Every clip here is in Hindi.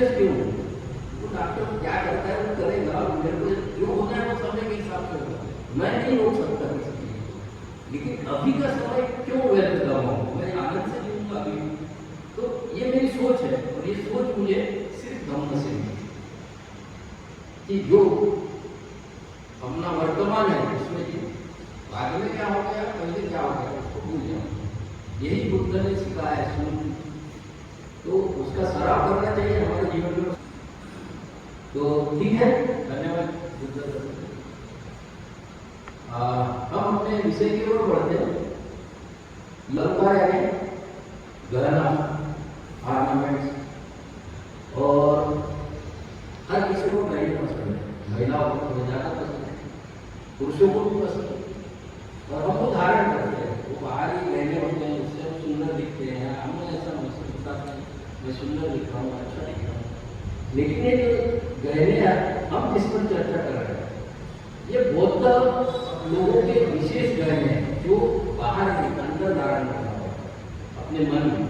सीरियस क्यों हूँ? वो डॉक्टर क्या करता है वो करेगा, मेरे को जो होना है वो समय के हिसाब से होगा, मैं नहीं रोक सकता किसी चीज को। लेकिन अभी का समय क्यों व्यर्थ करवाऊँ, मैं आनंद से जीऊँगा अभी। तो ये मेरी सोच है, और ये सोच मुझे सिर्फ धम्म से मिली कि जो अपना वर्तमान है उसमें जी, बाद में क्या हो गया, पहले क्या हो गया उसको भूल जाओ। यही बुद्ध ने सिखाया है, सुन, तो उसका सराव करना चाहिए हमारे जीवन में। तो ठीक है, धन्यवाद बुद्ध। हम अपने विषय की ओर बढ़ते हैं। अलंकार यानी गहना, ऑर्नामेंट्स, और हर किसी को गहने पसंद है, महिलाओं को ज़्यादा पसंद है, पुरुषों को भी पसंद है, और हम वो धारण करते हैं, वो बाहर ही गहने होते हैं, उससे हम सुंदर दिखते हैं। हमें ऐसा महसूस होता है मैं सुंदर दिख रहा हूँ, अच्छा दिख रहा हूँ। लेकिन ये जो गहने हैं हम जिस पर चर्चा कर रहे हैं, ये बौद्ध लोगों के विशेष गहने हैं जो बाहर नहीं, अंदर धारण करना होता है अपने मन में,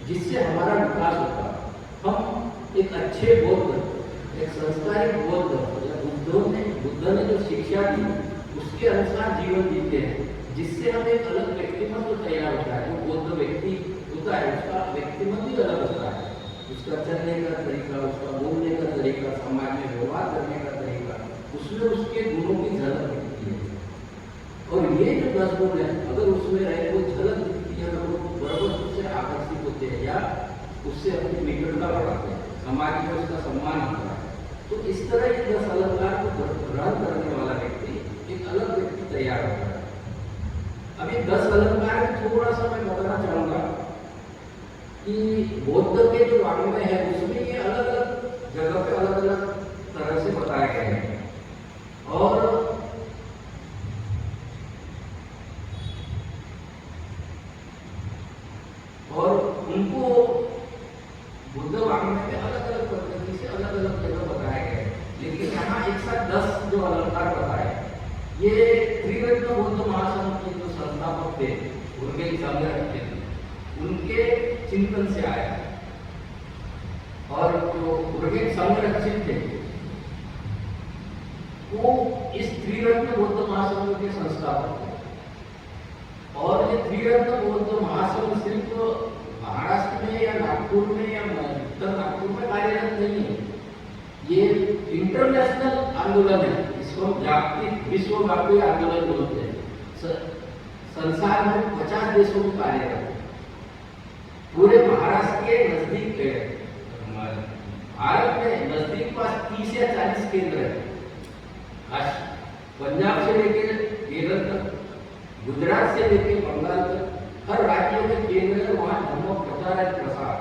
जिससे हमारा विकास होता है। हम एक अच्छे बौद्ध, एक संस्कारिक बौद्ध या बुद्ध ने जो शिक्षा दी उसके अनुसार जीवन जीते हैं, जिससे हम एक अलग व्यक्तिमत्व तैयार होता है। जो बौद्ध व्यक्ति होता है उसका व्यक्तिमत्व ही अलग होता है, उसका चलने का तरीका, उसका बोलने का तरीका, समाज में व्यवहार करने का तरीका, उसमें उसके गुणों की झलक दिखती है। और ये जो 10 गुण है, अगर उसमें रहे कोई झलक दिखती है, अगर वो बराबर उससे आकर्षित होते हैं या उससे अपनी निकटता बढ़ाते हैं, समाज में उसका सम्मान होता है, तो इस तरह ये 10 अलंकार को ग्रहण करने वाला व्यक्ति एक अलग व्यक्ति तैयार होता है। अब ये 10 अलंकार में थोड़ा सा मैं बताना चाहूँगा कि बौद्ध के जो वाङ्मय है उसमें ये अलग अलग जगह पे अलग अलग तरह से बताए गए हैं, और उनको बुद्ध वाङ्मय में अलग अलग पद्धति से अलग अलग जगह बताए गए। लेकिन यहाँ एक साथ 10 जो अलंकार बताए, ये त्रिरत्न बौद्ध महासंघ के जो संस्थापक थे उनके संग्रह थे, उनके चिंतन से आया। और जो उनके संरक्षित थे वो इस त्रिरत्न बौद्ध महासंघ के संस्थापक थे। और ये त्रिरत्न बौद्ध महासंघ सिर्फ महाराष्ट्र में या नागपुर में या उत्तर नागपुर में कार्यरत नहीं है, ये इंटरनेशनल आंदोलन है। इसको हम जागतिक विश्वव्यापी आंदोलन बोलते हैं। संसार में 50 देशों में कार्यरत है। पूरे महाराष्ट्र के नजदीक, भारत में नजदीक पास 30 या 40 केंद्र है। पंजाब से लेकर केरल तक, गुजरात से लेकर बंगाल तक, हर राज्य में केंद्र है। वहां धर्म प्रचार और प्रसार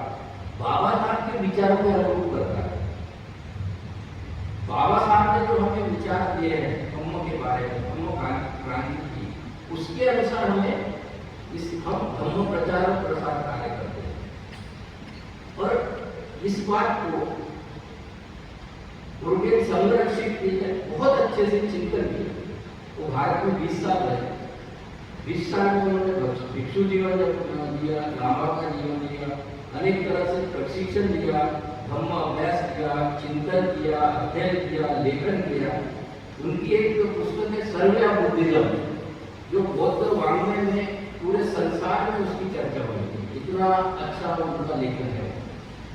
बाबा साहब के विचारों के अनुरूप करता है। बाबा साहब ने जो हमें विचार दिए हैं धम्म के बारे में, धम्म क्रांति की, उसके अनुसार हमें हम धम्म प्रचार और प्रसार कार्य करते हैं। और इस बात को उनके संरक्षित ने बहुत अच्छे से चिंतन किया। वो भारत में 20 साल रहे। 20 साल में उन्होंने भिक्षु जीवन दिया, लामा का जीवन दिया, अनेक तरह से प्रशिक्षण दिया, धम्म अभ्यास किया, चिंतन किया, अध्ययन किया, लेखन किया। उनकी एक पुस्तक है सर्वे ऑफ बुद्धिज्म, जो बौद्ध वाङ्मय में पूरे संसार में उसकी चर्चा हुई थी। इतना अच्छा उनका लेखन है।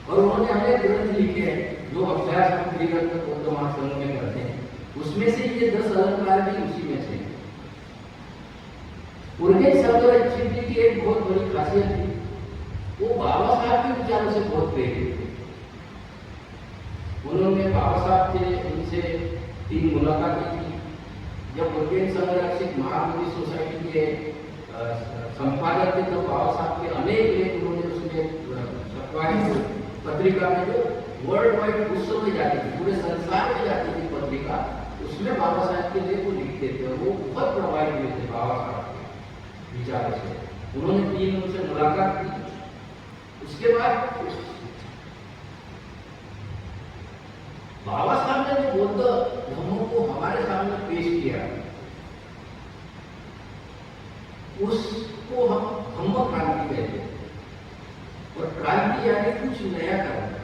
और उन्होंने अनेक ग्रंथ लिखे हैं जो अभ्यास हम त्रिरत्न बौद्ध महासंघ में करते हैं। उसमें से ये 10 अलंकार भी उसी में से। उनके संरक्षित की एक बहुत बड़ी खासियत थी, वो बाबा साहब के विचारों से बहुत प्रेरित थे। उन्होंने बाबा साहब थे, उनसे 3 मुलाकातें की। जब उनके संरक्षित महाबोधि सोसाइटी के संपादक थे तो बाबा साहब के अनेक लेख उन्होंने उसमें छपवाए। पत्रिका में जो वर्ल्ड वाइड विश्व में जाती थी, पूरे संसार में जाती थी पत्रिका, उसमें बाबा साहब के लेख वो लिखते थे। वो बहुत प्रभावित हुए थे बाबा साहब के विचारों से। उन्होंने 3 उनसे मुलाकात की। उसके बाद बाबा साहब ने जो बौद्ध धर्मों को हमारे सामने पेश किया, उसको हम धम्म क्रांति कहते हैं। और क्रांति यानी कुछ नया करना।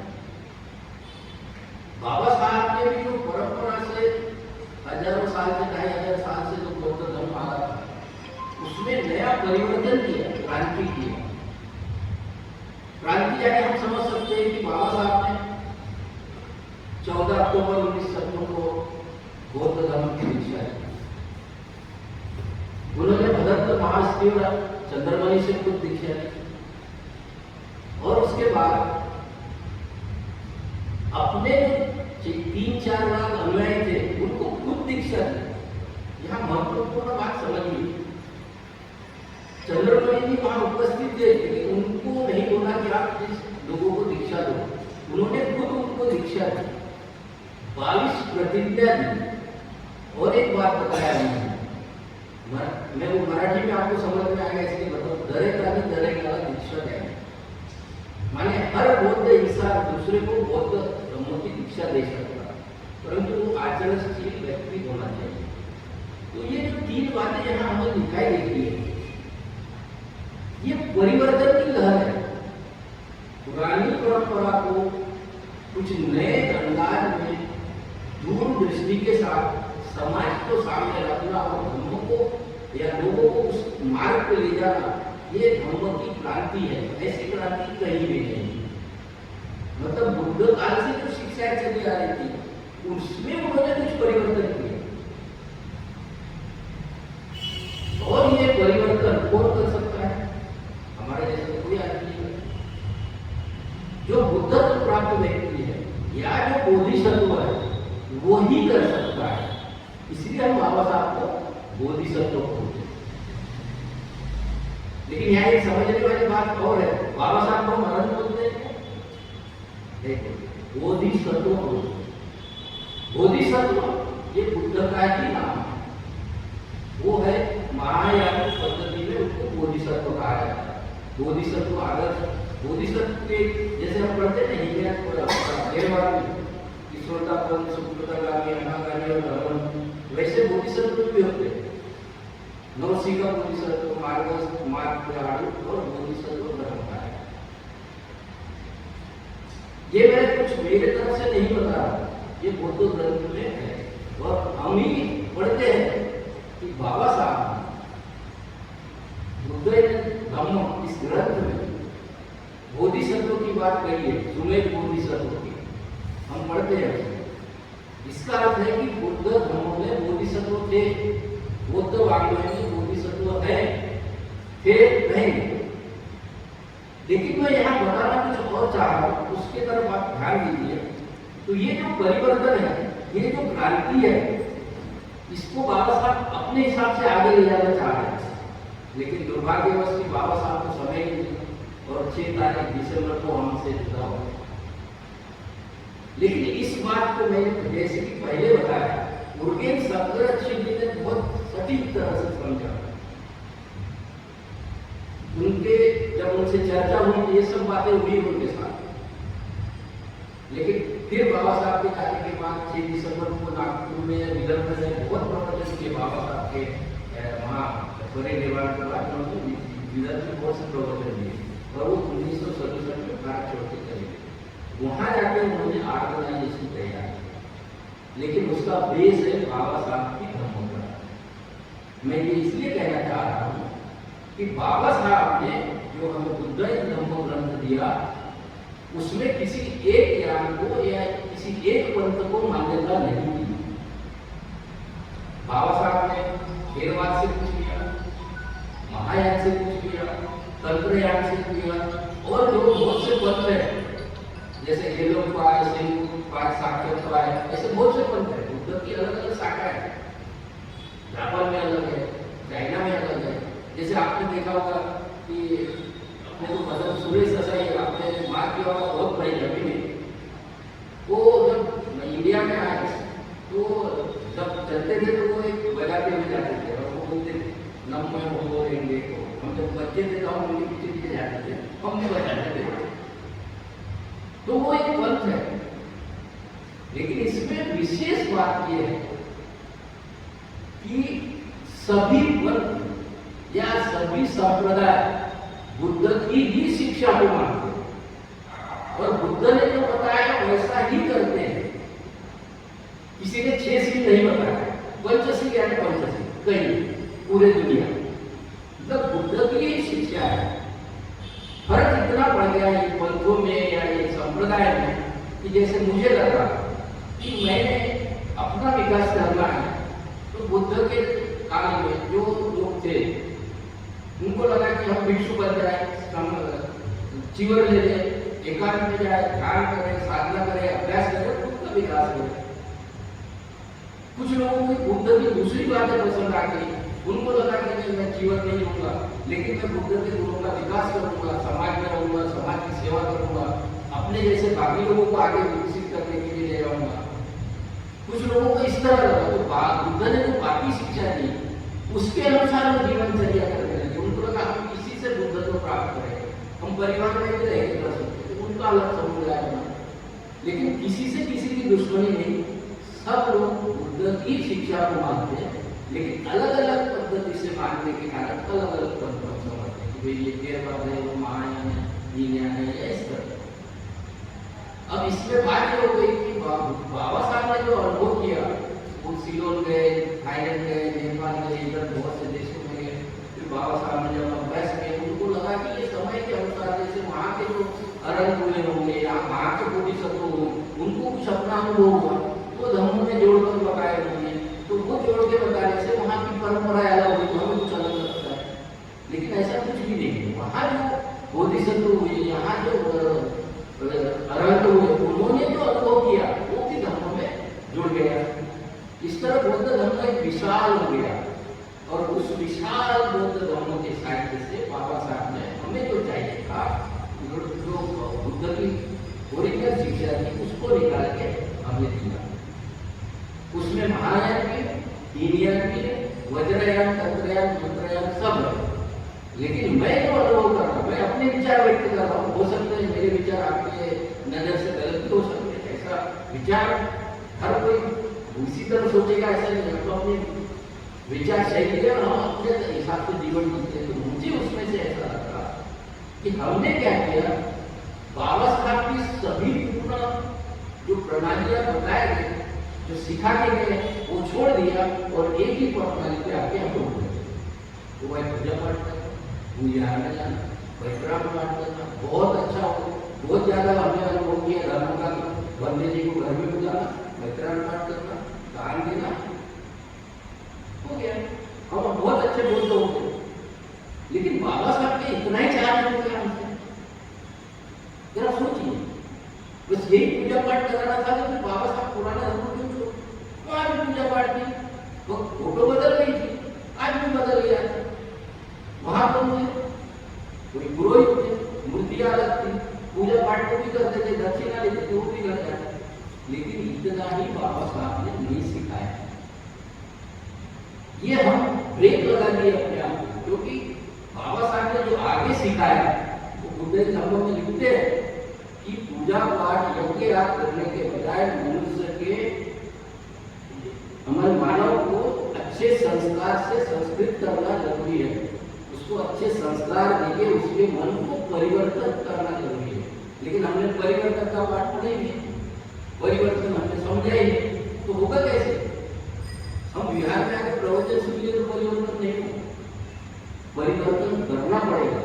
उन्होंने खुद उनको दीक्षा दी, 22 प्रतिज्ञा दी। और एक बात बताया उन्होंने, मैं वो मराठी में आपको समझ में आएगा इसलिए बताओ, दरेकाला दीक्षा देना, माने हर बौद्ध इंसान दूसरे को बौद्ध धर्मों की दीक्षा दे सकता है, परंतु वो आचरणशील व्यक्ति होना चाहिए। तो ये जो 3 बातें यहाँ हमें दिखाई देती है, ये परिवर्तन की लहर है। पुरानी परंपरा को कुछ नए अंदाज में दूरदृष्टि के साथ समाज को सामने रखना और धर्मों को या लोगों को उस मार्ग पर ले जाना, ये धर्म की क्रांति है। ऐसी क्रांति कहीं भी नहीं। मतलब बुद्ध काल से जो शिक्षाएं चली आ रही थी उसमें उन्होंने कुछ परिवर्तन किए, और ये परिवर्तन कौन कर सकता है? हमारे देश में कोई आदमी नहीं। जो बुद्धत्व प्राप्त व्यक्ति है या जो बोधिसत्व है वो ही कर सकता है। इसलिए हम बाबा साहब को बोधिसत्व बोलते हैं। लेकिन यहाँ एक समझने वाली बात और है, बाबा साहब को मरण बोलते हैं, देखो बोधिसत्व बोलते हैं। बोधिसत्व ये बुद्ध का ही नाम है, वो है महायान पद्धति में उसको बोधिसत्व कहा जाता है। बोधिसत्व आदर्श, बोधिसत्व के जैसे हम पढ़ते हैं ईश्वरतापन, सुकृतगामी, अनागामी और धर्म, वैसे बोधिसत्व भी होते हैं। नवसिका बोधिसत्व, मार्ग और बोधिसत्व धर्म का है। ये मैं कुछ मेरे तरफ से नहीं बता रहा, ये बौद्ध ग्रंथ में है और हम ही पढ़ते हैं कि बाबा साहब बुद्ध धम्म इस ग्रंथ में बोधिसत्व की बात कही है, सुमेध बोधिसत्व की हम पढ़ते हैं। इसका अर्थ है कि बुद्ध धर्मों में बोधिसत्व थे, बुद्ध वाङ्मय में बोधिसत्व है, थे नहीं। लेकिन मैं यहाँ बताना कुछ और चाह रहा हूँ, उसके तरफ आप ध्यान दीजिए। तो ये जो परिवर्तन है, ये जो क्रांति है, इसको बाबा साहब अपने हिसाब से आगे ले जाना चाह रहे हैं। लेकिन दुर्भाग्यवश कि बाबा साहब को समय नहीं मिला और 6 तारीख दिसंबर को हमसे जुदा हो। लेकिन इस बात को मैंने जैसे कि पहले बताया, उर्गेन सदगुरु जी ने बहुत सटीक तरह से समझा। उनके जब उनसे चर्चा हुई ये सब बातें हुई उनके साथ, लेकिन फिर बाबा साहब के जाने के बाद 6 दिसंबर को नागपुर में विदर्भ में बहुत प्रवचन किए बाबा साहब के वहाँ परिनिर्वाण के बाद उन्होंने विदर्भ में बहुत से प्रवचन दिए और वो 1967 में भारत छोड़ के चले गए। वहाँ जाके उन्होंने ऑर्गेनाइजेशन तैयार किया, लेकिन उसका बेस है बाबा साहब की धम्मपद। मैं ये इसलिए कहना चाह रहा हूँ कि बाबा साहब ने जो हमें बुद्ध धम्म ग्रंथ दिया, उसमें किसी एक ज्ञान को या किसी एक पंथ को मान्यता नहीं दी। बाबा साहब ने खेरवाद से कुछ किया, महायान से कुछ किया, तंत्रयान से किया, और जो बहुत से पंथ है जैसे हेलोपाय, सेनपाय, साक्यपाय, ऐसे बहुत से पंथ है। बुद्ध की अलग अलग शाखा है, जापान में अलग है, चाइना में अलग है। जैसे आपने देखा होगा कि अपने को मतलब सुरेश रसाई आपने मार्ग किया होगा, बहुत बड़ी जमीन है। वो जब इंडिया में आए तो जब चलते थे तो वो एक बजाते हुए जाते थे और वो बोलते थे नम में वो बोलेंगे। तो हम जब बच्चे थे तो हम उनके पीछे पीछे जाते थे, हम भी बजाते थे। तो वो एक पंथ है, लेकिन इसमें विशेष बात यह है कि सभी पंथ या सभी संप्रदाय बुद्ध की ही शिक्षा को मानते हैं और बुद्ध ने जो बताया वैसा ही करते हैं। किसी ने 6 सील नहीं बताया, पंचशील या पंचशील कहीं पूरे दुनिया, मतलब बुद्ध की ही शिक्षा है। फर्क इतना पड़ गया ये पंथों में या ये संप्रदाय में कि जैसे मुझे लगा कि मैंने अपना विकास करना है, तो बुद्ध के काल में जो लोग थे उनको लगा कि हम भिक्षु बन जाए, जीवन ले लें, एकांत में जाए, ध्यान करें, साधना करें, अभ्यास करें, खुद का विकास करें। कुछ लोगों को बुद्ध की दूसरी बातें पसंद आ गई, उनको लगा कि मैं जीवन नहीं होगा, लेकिन मैं बुद्ध के गुणों का विकास करूंगा, समाज में रहूंगा, समाज की सेवा करूंगा, अपने जैसे बाकी लोगों को आगे विकसित करने के लिए ले जाऊंगा। कुछ लोगों को इस तरह लगा तो बुद्ध ने जो बाकी शिक्षा दी उसके अनुसार वो जीवनचर्या करने लगे। उनको लगा हम किसी से बुद्ध को प्राप्त करेंगे, हम परिवार में भी रह कर सकते थे, उनका अलग समुदाय बना। लेकिन किसी से किसी की दुश्मनी नहीं, सब लोग बुद्ध की शिक्षा को मानते हैं, लेकिन अलग अलग पद्धति से मानने के कारण अलग अलग पद पर समझते हैं कि भाई ये थेरवाद है, वो महायान है, हीनयान है, या इस तरह। अब इसमें बात ये हो गई कि बाबा साहब ने जो अनुभव किया, वो सिलोन गए, थाईलैंड गए, नेपाल गए, इधर बहुत से देशों में गए। फिर बाबा साहब ने जब अभ्यास किया, उनको लगा कि ये समय के अनुसार जैसे वहाँ के जो अरहंत हुए होंगे या वहाँ के बोधिसत्व होंगे, उनको कुछ अपना अनुभव हुआ तो धर्मों में जोड़कर बताए होंगे, तो वो जोड़ के बताने से वहाँ की परंपरा अलग हुई, हमें कुछ अलग लगता है। लेकिन ऐसा कुछ भी नहीं है। वहाँ जो बोधिसत्व हुए, यहाँ जो अरहंत हुए, उन्होंने जो अनुभव किया वो भी धर्म में जुड़ गया। इस तरह बौद्ध धर्म एक विशाल हो गया, और उस विशाल बौद्ध धर्म के साहित्य से बाबा साहब ने हमें जो चाहिए था, जो बुद्ध की ओरिजिनल शिक्षा थी, उसको निकाल के हमें दिया। उसमें महायान भी, हीनयान भी, वज्रयान, तंत्रयान, मंत्रयान सब है। लेकिन मैं जो अनुभव कर रहा हूँ, मैं अपने विचार व्यक्त कर रहा हूँ। हो सकते हैं मेरे विचार आपके नजर से गलत हो सकते हैं, ऐसा विचार हर कोई इसी तरह सोचेगा ऐसा नहीं है। तो अपने विचार शैली है और हम अपने हिसाब से जीवन जीते हैं। तो मुझे उसमें से ऐसा लगा कि हमने क्या किया, बाबा साहब की सभी पूर्ण जो प्रणालियां बताए गए, जो सिखा के गए, वो छोड़ दिया और एक ही प्रणाली पे आके हम लोग वो भाई पूजा पाठ करना, पूजा में जाना, परिक्रमा पाठ करना, बहुत अच्छा हो, बहुत ज्यादा हमने अनुभव किया धर्म का। बंदे जी को घर में बुलाना, परिक्रमा पाठ करना, दान देना, हो गया, हम बहुत अच्छे बोलते होंगे। लेकिन बाबा साहब के इतना ही चार्ज हो गया हमसे। जरा सोचिए, बस यही पूजा पाठ कराना था तो फिर बाबा साहब पुराना धर्म क्यों छोड़? आज भी पूजा पाठ की, वो फोटो बदल गई थी, आज भी बदल गया था। वहां कौन थे? कोई पुरोहित थे, मूर्तियां अलग थी, पूजा पाठ को भी करते थे, दक्षिणा लेते थे, वो भी कर जाते। लेकिन इतना ही बाबा साहब ने नहीं सिखाया। ये हम ब्रेक लगा दिए अपने आप को, क्योंकि बाबा साहब ने जो आगे सिखाया, वो बुद्ध धर्म में लिखते हैं कि पूजा पाठ यज्ञ याद करने के बजाय मनुष्य के हमारे मानव को अच्छे संस्कार से संस्कृत करना जरूरी है। उसको अच्छे संस्कार देके उसके मन को परिवर्तन करना जरूरी है। लेकिन हमने परिवर्तन का पाठ नहीं किया, परिवर्तन हमने समझा ही नहीं, तो होगा कैसे? हम बिहार में आकर प्रवचन सुनिए तो परिवर्तन नहीं होगा, परिवर्तन करना पड़ेगा।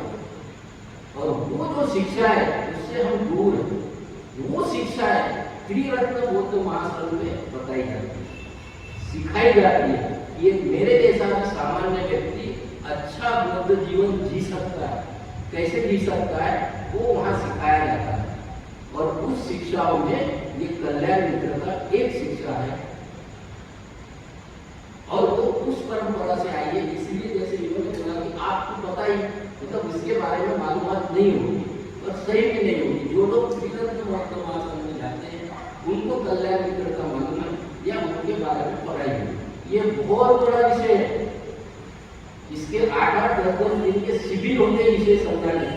और वो जो शिक्षा है उससे हम दूर हैं। वो शिक्षा है त्रिरत्न बौद्ध महासंघ में बताई जाती है, सिखाई जाती है। ये मेरे जैसा सामान्य व्यक्ति अच्छा बौद्ध जीवन जी सकता है, कैसे जी सकता है, वो वहां सिखाया जाता है। और उस शिक्षाओं में ये कल्याण मित्र का एक शिक्षा है, और वो उस परंपरा से आई है। इसलिए जैसे इन्होंने कहा कि आपको पता ही, मतलब इसके बारे में मालूमात नहीं होगी और सही भी नहीं होगी। जो लोग त्रिरत्न बौद्ध महासंघ में जाते हैं उनको कल्याण मित्र का मालूम है या उनके बारे में पढ़ाई होगी। ये बहुत बड़ा विषय है। इसके 8-8, 10-10 दिन के शिविर होंगे विषय समझाने।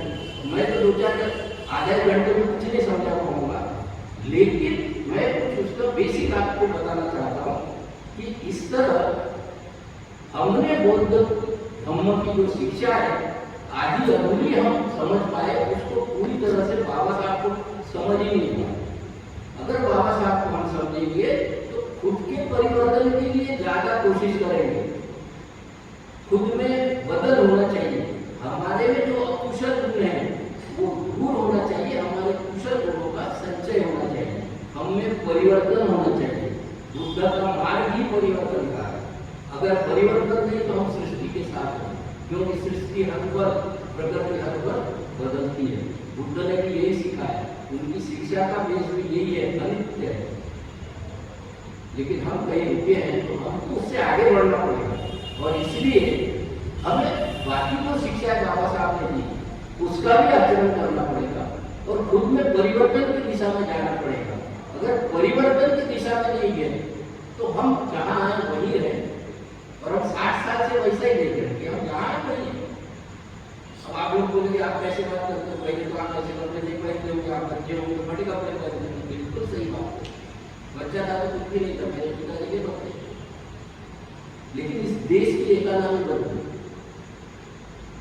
मैं तो 2-4 आधे घंटे में कुछ नहीं समझा पाऊंगा, लेकिन मैं कुछ उसका बेसिक आपको बताना चाहता हूँ कि इस तरह हमने बौद्ध धर्म की जो शिक्षा है आदि अधूरी हम समझ पाए, उसको पूरी तरह से बाबा साहब को समझ ही नहीं पाए। अगर बाबा साहब को हम समझेंगे तो खुद के परिवर्तन के लिए ज्यादा कोशिश करेंगे, खुद में बदल होना चाहिए। हमारे में जो अकुशल गुण है वो दूर होना चाहिए, हमारे कुशल गुणों का संचय होना चाहिए, हमें परिवर्तन होना चाहिए। बुद्ध का मार्ग ही परिवर्तन का है। अगर परिवर्तन नहीं तो हम सृष्टि के साथ हैं, क्योंकि सृष्टि हर पर, प्रकृति हर पर बदलती है। बुद्ध ने भी यही सिखाया, उनकी शिक्षा का बेस भी यही है, अनित्य है। लेकिन हम कहीं रुके हैं तो हमको उससे आगे बढ़ना पड़ेगा, और इसलिए हमें बाकी जो शिक्षा बाबा साहब ने दी उसका भी आचरण करना पड़ेगा। और खुद में परिवर्तन की दिशा में जाना पड़ेगा। अगर परिवर्तन की दिशा में नहीं गए तो हम जहाँ आए वही रहे और हम 60 साल से वैसा ही देख रहे हैं, हम जहाँ आए वही है। अब आप लोग बोलेंगे आप कैसे बात करते हो, पहले तो आप ऐसे कपड़े नहीं पहनते होंगे, आप बच्चे होंगे तो बड़े कपड़े पहनते हैं। बिल्कुल सही बात है, बच्चा था तो कुछ भी नहीं था, मेरे पिताजी के कपड़े, लेकिन इस देश की इकोनॉमी बदली।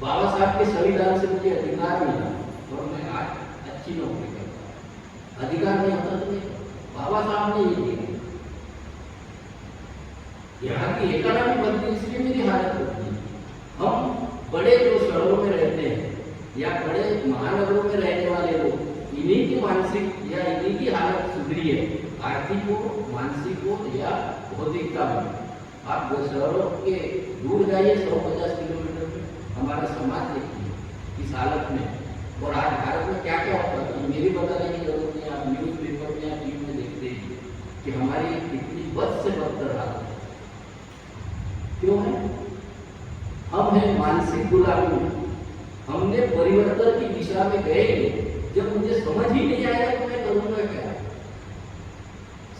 बाबा साहब के संविधान से मुझे अधिकार मिला और मैं आज अच्छी नौकरी करता। अधिकार नहीं होता तो नहीं, बाबा साहब ने ये दिया। यहाँ की इकोनॉमी बदली इसलिए मेरी हालत होती है। हम बड़े जो शहरों में रहते हैं या बड़े महानगरों में रहने वाले लोग, इन्हीं की मानसिक या इन्हीं की हालत सुधरी है, आर्थिक हो, मानसिक हो या भौतिकता में। आप वो शहरों के दूर जाइए 150 किलोमीटर में, हमारा समाज देखिए इस हालत में। और आज भारत में क्या क्या होता है मेरी बताने की जरूरत नहीं, आप न्यूज पेपर में या टीवी में देखते हैं कि हमारी इतनी बद से बदतर हालत है। क्यों है? हम हैं मानसिक गुलामी में। हमने परिवर्तन की दिशा में गए, जब मुझे समझ ही नहीं आएगा तो मैं करूंगा क्या?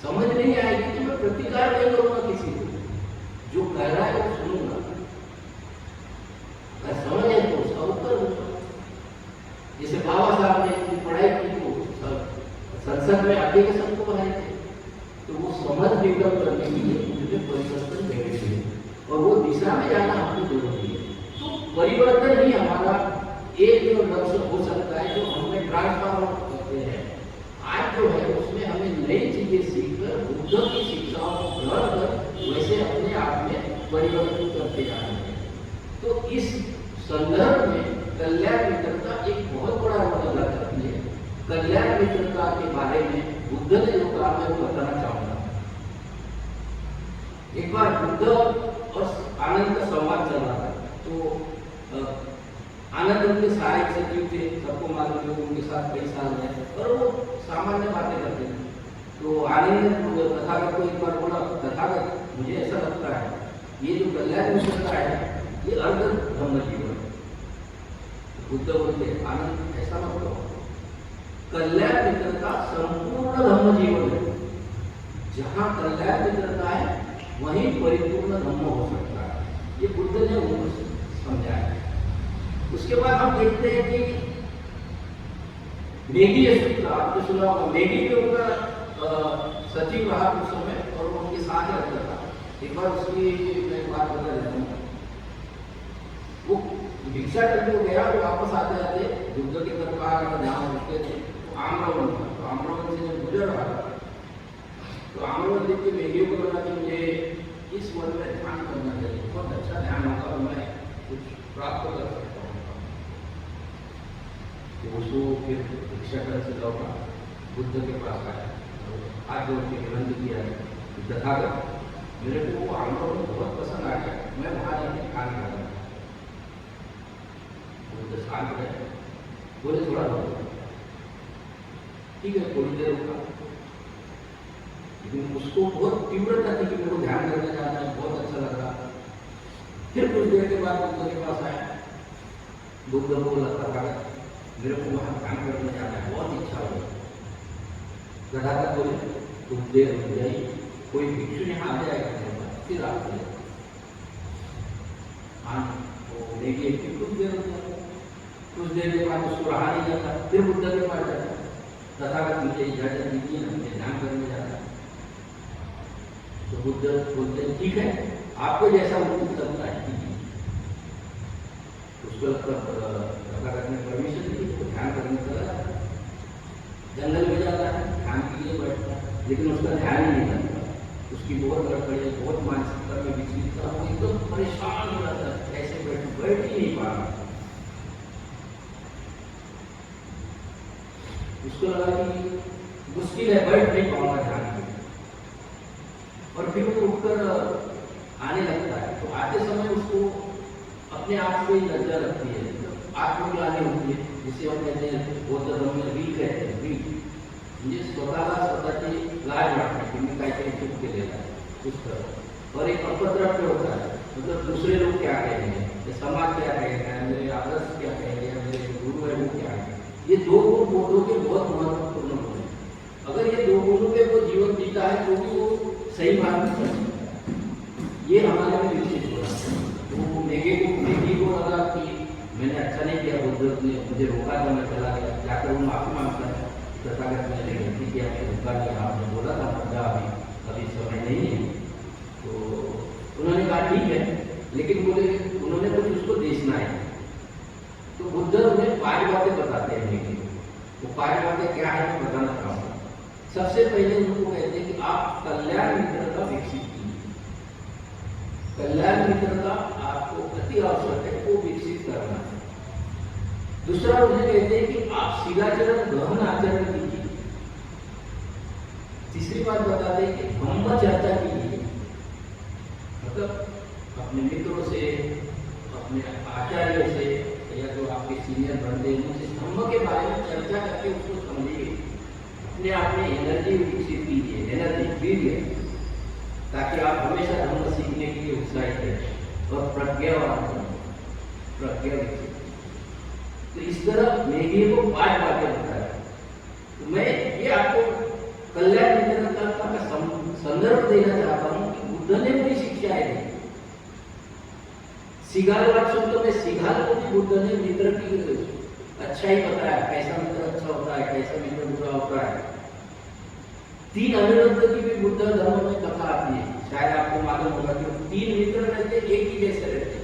समझ नहीं आएगी तो मैं प्रतिकार नहीं करूंगा किसी को, जो कह रहा है वो सुनूंगा, अगर समझ है तो उसका उत्तर दूंगा। जैसे बाबा साहब ने अपनी पढ़ाई की तो संसद में एप्लीकेशन को बनाए थे, तो वो समझ डेवलप करने के लिए मुझे परिवर्तन भेजे थे और वो दिशा में जाना हमको जरूरी है। तो परिवर्तन ही हमारा एक जो लक्ष्य हो सकता है, जो हमें ट्रांसफॉर्म करते हैं। आज जो है उसमें हमें नई चीजें सीखकर, बुद्ध की शिक्षाओं को ग्रहण कर वैसे अपने आप में परिवर्तन करते जाना है। तो इस संदर्भ में कल्याण मित्रता एक बहुत बड़ा रोल अदा करती है। कल्याण मित्रता के बारे में बुद्ध ने जो कहा मैं वो बताना चाहूंगा। एक बार बुद्ध और आनंद का संवाद चल रहा था, तो आनंद उनके सहायक सचिव थे, सबको मालूम है उनके साथ कई साल रहे और वो सामान्य बातें करते थे। तो आनंद ने तथागत को एक बार बोला, तथागत मुझे ऐसा लगता है ये जो कल्याण मित्रता है ये अर्ध धम्म जीवन। बुद्ध बोलते आनंद ऐसा मत करो, कल्याण मित्रता संपूर्ण धम्म जीवन है। जहाँ कल्याण मित्रता है वहीं परिपूर्ण धम्म हो सकता है, ये बुद्ध ने उनको समझाया। उसके बाद हम देखते हैं कि मेगी सूत्र आपने सुना होगा, मेगी भी उनका सचिव रहा उस समय और वो उनके साथ रहता था। एक बार उसकी मैं बात बता देता हूँ। वो भिक्षा करके वो गया, वो वापस आते आते बुद्ध के दरबार जहाँ रुकते थे आम्रवन था, तो आम्रवन से जब गुजर रहा था तो आम्रवन देख के मेगी को लगा कि मुझे इस वन में ध्यान करना चाहिए, बहुत अच्छा ध्यान होगा, मैं कुछ प्राप्त कर सकता हूँ। तो उसको फिर भिक्षा कर से लौटा, बुद्ध के पास आया, हाथ जोड़ के विनती किया, तथागत मेरे को वो आम्रवन बहुत पसंद आ गया, मैं वहाँ जाके ध्यान कर रहा। बुद्ध शांत रहे, बोले थोड़ा बहुत ठीक है, थोड़ी देर रुका, लेकिन उसको बहुत तीव्रता थी कि मेरे को ध्यान करने जाना है, बहुत अच्छा लग रहा। फिर कुछ देर के बाद बुद्ध के पास आया, बुद्ध को लगता था मेरे को वहाँ ध्यान करने जाना है, बहुत इच्छा हो। तथागत बोले कुछ देर रुक जाइए, कोई भिक्षु यहाँ आ जाएगा, फिर आप वो देखिए फिर कुछ देर रुक जाए, कुछ देर के बाद उसको रहा नहीं जाता, फिर बुद्ध के पास जाता, तथागत मुझे इजाजत दीजिए ना, मुझे ध्यान करने जाता। तो बुद्ध बोलते हैं ठीक है, आपको जैसा उचित लगता है कीजिए। उसको तथागत ने परमिशन दी, तो ध्यान करने चला जाता, जंगल में जाता है, ध्यान के लिए बैठता है, लेकिन उसका ध्यान ही नहीं लगता, उसकी बहुत गड़बड़ी, बहुत मानसिकता में विचलित था, वो एकदम परेशान हो जाता है, कैसे बैठ ही नहीं पा रहा। उसको लगा कि मुश्किल है, बैठ नहीं पाऊंगा ध्यान में, और फिर वो उठकर आने लगता है। तो आते समय उसको अपने आप से लज्जा लगती है, आत्मग्लानि होती है, जिसे हम कहते हैं बौद्ध धर्म में वी कहते हैं, वी मुझे स्वतःची लाज वाटते कि मैं काहीतरी चूक केलेला आहे उस तरह। और एक अपद्रव्य होता है, मतलब दूसरे लोग क्या कहेंगे, समाज क्या कहेगा, मेरे आदर्श क्या कहेंगे, मेरे गुरु है वो क्या है, ये दो गुण बोधों के बहुत महत्वपूर्ण गुण है। अगर ये दो गुणों पे वो जीवन जीता है तो भी वो सही मार्ग में चल सकता है। ये हमारे में विकसित हो रहा है। तो मैगी को लगा कि मैंने अच्छा नहीं किया, बुद्ध ने मुझे रोका था, मैं चला गया, जाकर वो माफी मांगता है, तथागत मैंने गलती किया, मैं रोका नहीं, आपने बोला था मुद्दा अभी समय नहीं है। तो उन्होंने कहा ठीक है, लेकिन बोले उन्होंने कुछ उसको देखना है। तो बुद्ध उन्हें 5 बातें बताते हैं मैगी को। वो 5 बातें क्या है मैं बताना चाहूँगा। सबसे पहले उनको कहते हैं कि आप कल्याण मित्रता विकसित कीजिए। कल्याण मित्रता आपको अति आवश्यक है, वो विकसित करना है। दूसरा उन्हें कहते हैं कि आप शिलाचरण गहन आचरण कीजिए। तीसरी बात बताते हैं कि ब्रह्म चर्चा कीजिए, मतलब अपने मित्रों से, अपने आचार्य से या जो आपके सीनियर बनते हैं उनसे धर्म के बारे में चर्चा करके उसको समझिए। अपने आप में एनर्जी विकसित कीजिए, एनर्जी कीजिए, ताकि आप हमेशा धर्म सीखने के लिए उत्साहित रहें और प्रज्ञा विकसित। तो इस तरह मैगी को 5 बातें बताया। तो मैं ये आपको कल्याण मित्रता का संदर्भ देना चाहता हूँ कि बुद्ध ने बड़ी शिक्षाएं दी। सिगाल वाक्य तो मैं सिगाल को भी बुद्ध ने मित्र की अच्छा ही बताया, कैसा मित्र अच्छा होता है, कैसा मित्र बुरा होता है। 3 अनिरुद्ध की भी बुद्ध धर्म में कथा आती है, शायद आपको मालूम होगा कि 3 मित्र रहते, एक ही जैसे रहते,